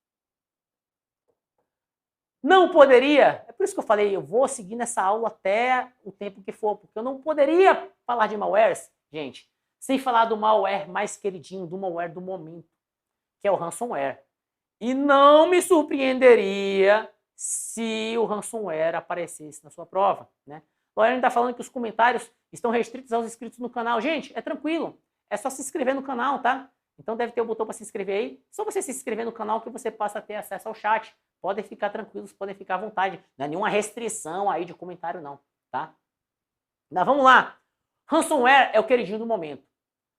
Não poderia, é por isso que eu falei, eu vou seguir nessa aula até o tempo que for, porque eu não poderia falar de malwares, gente, sem falar do malware mais queridinho, do malware do momento, que é o ransomware. E não me surpreenderia se o ransomware aparecesse na sua prova, né? O Lorena está falando que os comentários estão restritos aos inscritos no canal. Gente, é tranquilo, é só se inscrever no canal, tá? Então deve ter o botão para se inscrever aí. Só você se inscrever no canal que você passa a ter acesso ao chat. Podem ficar tranquilos, podem ficar à vontade. Não é nenhuma restrição aí de comentário não, tá? Mas vamos lá. Ransomware é o queridinho do momento.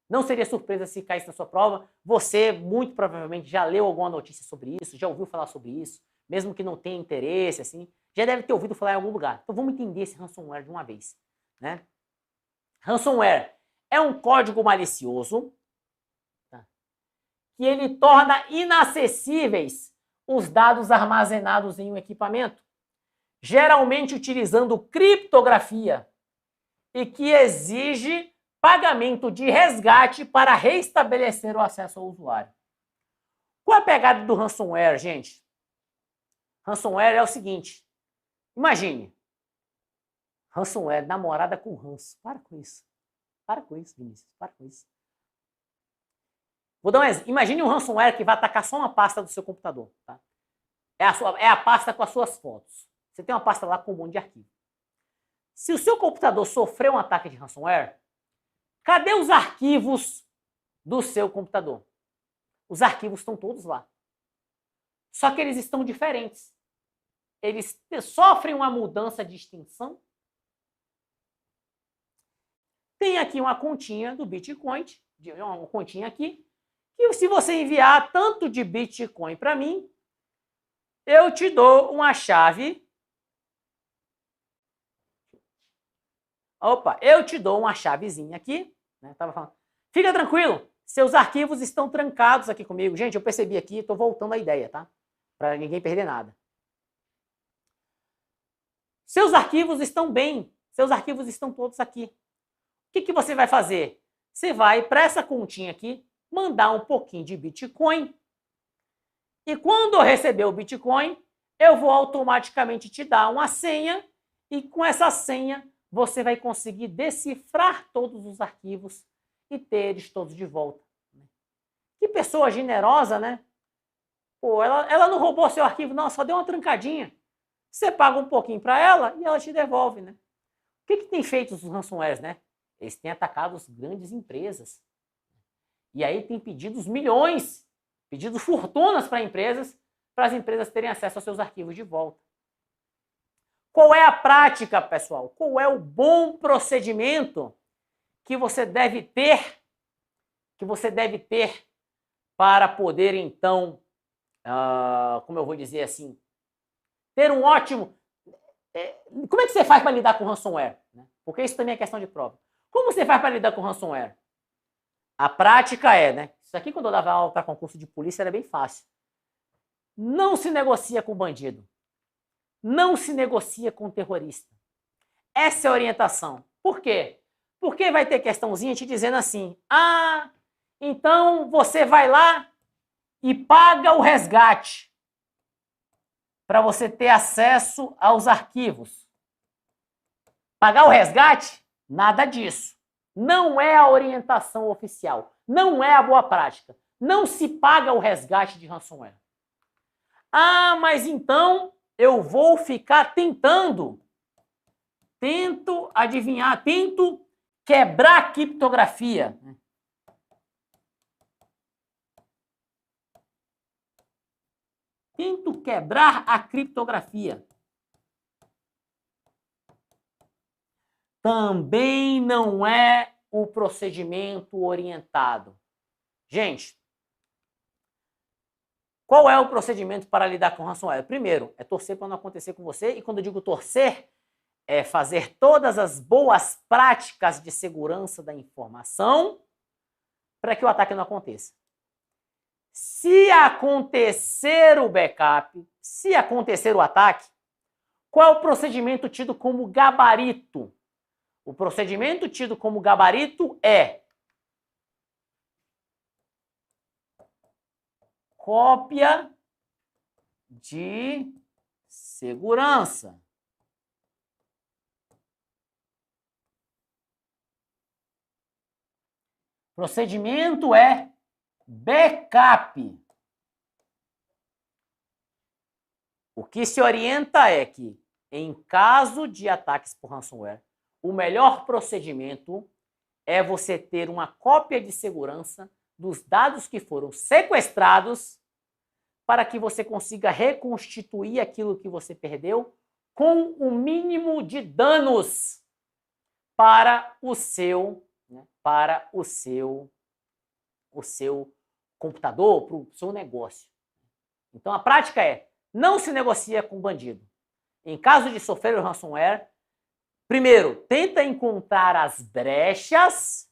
Não seria surpresa se caísse na sua prova. Você, muito provavelmente, já leu alguma notícia sobre isso, já ouviu falar sobre isso, mesmo que não tenha interesse, assim, já deve ter ouvido falar em algum lugar. Então vamos entender esse ransomware de uma vez, né? Ransomware é um código malicioso, tá, que ele torna inacessíveis os dados armazenados em um equipamento, geralmente utilizando criptografia, e que exige pagamento de resgate para restabelecer o acesso ao usuário. Qual é a pegada do ransomware, gente? Ransomware é o seguinte: imagine, ransomware, namorada com ranço. Para com isso. Para com isso, Vinícius. Para com isso. Vou dar um exemplo. Imagine um ransomware que vai atacar só uma pasta do seu computador. Tá? É a pasta com as suas fotos. Você tem uma pasta lá com um monte de arquivo. Se o seu computador sofreu um ataque de ransomware, cadê os arquivos do seu computador? Os arquivos estão todos lá. Só que eles estão diferentes. Eles sofrem uma mudança de extensão. Tem aqui uma continha do Bitcoin, uma continha aqui, que se você enviar tanto de Bitcoin para mim, eu te dou uma chave. Opa, eu te dou uma chavezinha aqui, né? Tava falando. Fica tranquilo, seus arquivos estão trancados aqui comigo. Gente, eu percebi aqui, estou voltando à ideia, tá? Para ninguém perder nada. Seus arquivos estão bem, seus arquivos estão todos aqui. O que você vai fazer? Você vai para essa continha aqui, mandar um pouquinho de Bitcoin. E quando eu receber o Bitcoin, eu vou automaticamente te dar uma senha. E com essa senha, você vai conseguir decifrar todos os arquivos e ter eles todos de volta. Que pessoa generosa, né? Pô, ela não roubou seu arquivo, não, só deu uma trancadinha. Você paga um pouquinho para ela e ela te devolve, né? O que tem feito os ransomwares, né? Eles têm atacado as grandes empresas. E aí tem pedidos milhões, pedidos fortunas para as empresas terem acesso aos seus arquivos de volta. Qual é a prática, pessoal? Qual é o bom procedimento que você deve ter, para poder, então, como eu vou dizer assim, ter um ótimo... como é que você faz para lidar com ransomware? Porque isso também é questão de prova. Como você faz para lidar com ransomware? A prática é, né? Isso aqui, quando eu dava aula para concurso de polícia, era bem fácil. Não se negocia com bandido. Não se negocia com terrorista. Essa é a orientação. Por quê? Porque vai ter questãozinha te dizendo assim, então você vai lá e paga o resgate para você ter acesso aos arquivos. Pagar o resgate? Nada disso. Não é a orientação oficial. Não é a boa prática. Não se paga o resgate de ransomware. Mas então eu vou ficar tento adivinhar, tento quebrar a criptografia. Tento quebrar a criptografia. Também não é o procedimento orientado. Gente, qual é o procedimento para lidar com ransomware? Primeiro, é torcer para não acontecer com você. E quando eu digo torcer, é fazer todas as boas práticas de segurança da informação para que o ataque não aconteça. Se acontecer o backup, se acontecer o ataque, qual é o procedimento tido como gabarito? O procedimento tido como gabarito é cópia de segurança. Procedimento é backup. O que se orienta é que, em caso de ataques por ransomware, o melhor procedimento é você ter uma cópia de segurança dos dados que foram sequestrados para que você consiga reconstituir aquilo que você perdeu com o mínimo de danos para o seu computador, para o seu negócio. Então a prática é, não se negocia com bandido. Em caso de sofrer o ransomware, primeiro, tenta encontrar as brechas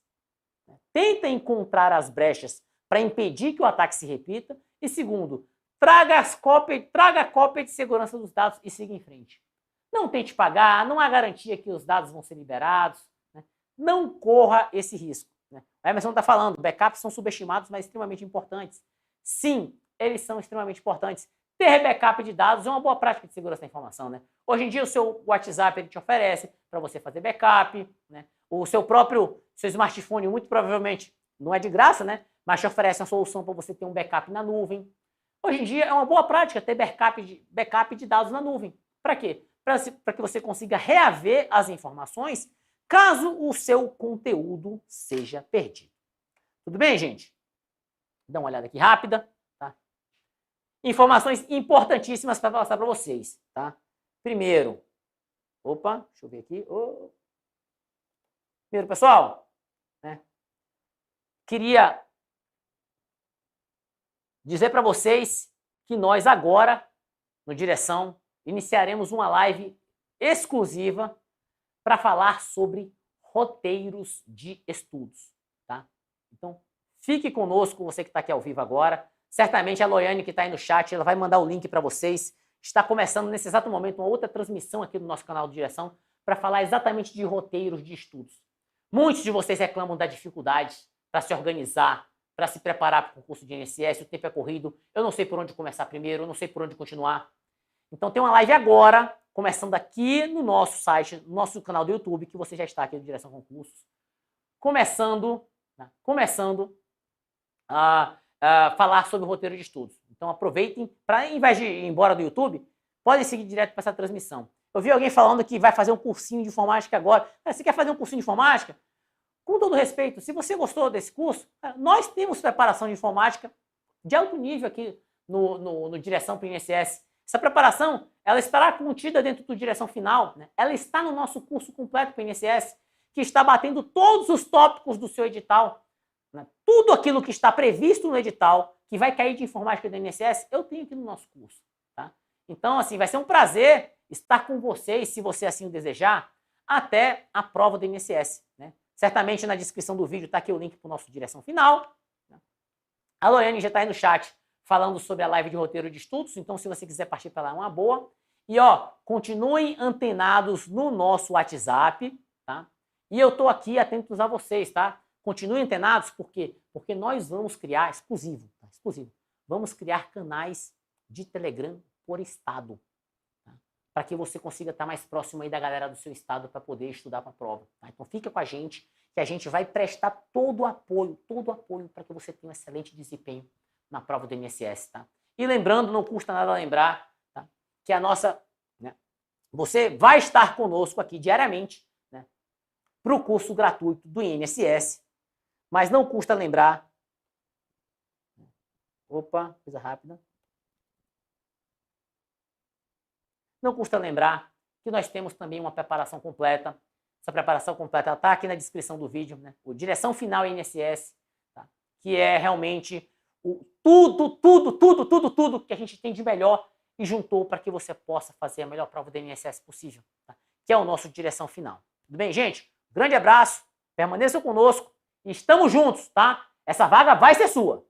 para impedir que o ataque se repita. E segundo, traga a cópia de segurança dos dados e siga em frente. Não tente pagar, não há garantia que os dados vão ser liberados. Né? Não corra esse risco. Né? A Emerson está falando, backups são subestimados, mas extremamente importantes. Sim, eles são extremamente importantes. Ter backup de dados é uma boa prática de segurança da informação, né? Hoje em dia o seu WhatsApp ele te oferece para você fazer backup, né? O seu próprio Seu smartphone, muito provavelmente, não é de graça, né? Mas te oferece uma solução para você ter um backup na nuvem. Hoje em dia é uma boa prática ter backup de dados na nuvem. Para quê? Para que você consiga reaver as informações caso o seu conteúdo seja perdido. Tudo bem, gente? Dá uma olhada aqui rápida. Tá? Informações importantíssimas para passar para vocês. Tá? Primeiro, deixa eu ver aqui. Primeiro, pessoal, né, queria dizer para vocês que nós agora, no Direção, iniciaremos uma live exclusiva para falar sobre roteiros de estudos, tá? Então, fique conosco, você que está aqui ao vivo agora. Certamente a Loiane que está aí no chat, ela vai mandar o link para vocês. Está começando nesse exato momento uma outra transmissão aqui do nosso canal de Direção para falar exatamente de roteiros de estudos. Muitos de vocês reclamam da dificuldade para se organizar, para se preparar para o curso de INSS, o tempo é corrido, eu não sei por onde começar primeiro, eu não sei por onde continuar. Então tem uma live agora, começando aqui no nosso site, no nosso canal do YouTube, que você já está aqui no Direção Concursos, começando a falar sobre o roteiro de estudos. Então aproveitem, para em vez de ir embora do YouTube, podem seguir direto para essa transmissão. Eu vi alguém falando que vai fazer um cursinho de informática agora. Você quer fazer um cursinho de informática? Com todo respeito, se você gostou desse curso, nós temos preparação de informática de alto nível aqui no Direção para o INSS. Essa preparação, ela estará contida dentro do Direção Final, né? Ela está no nosso curso completo para o INSS, que está batendo todos os tópicos do seu edital. Né? Tudo aquilo que está previsto no edital, que vai cair de informática do INSS, eu tenho aqui no nosso curso. Tá? Então, assim, vai ser um prazer estar com vocês, se você assim o desejar, até a prova do INSS. Né? Certamente na descrição do vídeo está aqui o link para o nosso Direção Final. A Loiane já está aí no chat falando sobre a live de roteiro de estudos, então se você quiser partir para lá é uma boa. E continuem antenados no nosso WhatsApp, tá? E eu estou aqui atentos a vocês, tá? Continuem antenados, por quê? Porque nós vamos criar, exclusivo, vamos criar canais de Telegram por estado, tá? Para que você consiga estar mais próximo aí da galera do seu estado para poder estudar para a prova. Tá? Então fica com a gente, que a gente vai prestar todo o apoio para que você tenha um excelente desempenho na prova do INSS, tá? E lembrando, não custa nada lembrar, tá? Que a nossa, né, você vai estar conosco aqui diariamente, né, para o curso gratuito do INSS, mas não custa lembrar, coisa rápida, não custa lembrar que nós temos também uma preparação completa. Essa preparação completa está aqui na descrição do vídeo, né? O Direção Final INSS, tá? Que é realmente tudo que a gente tem de melhor e juntou para que você possa fazer a melhor prova do INSS possível, tá? Que é o nosso Direção Final. Tudo bem, gente? Grande abraço, permaneçam conosco e estamos juntos, tá? Essa vaga vai ser sua.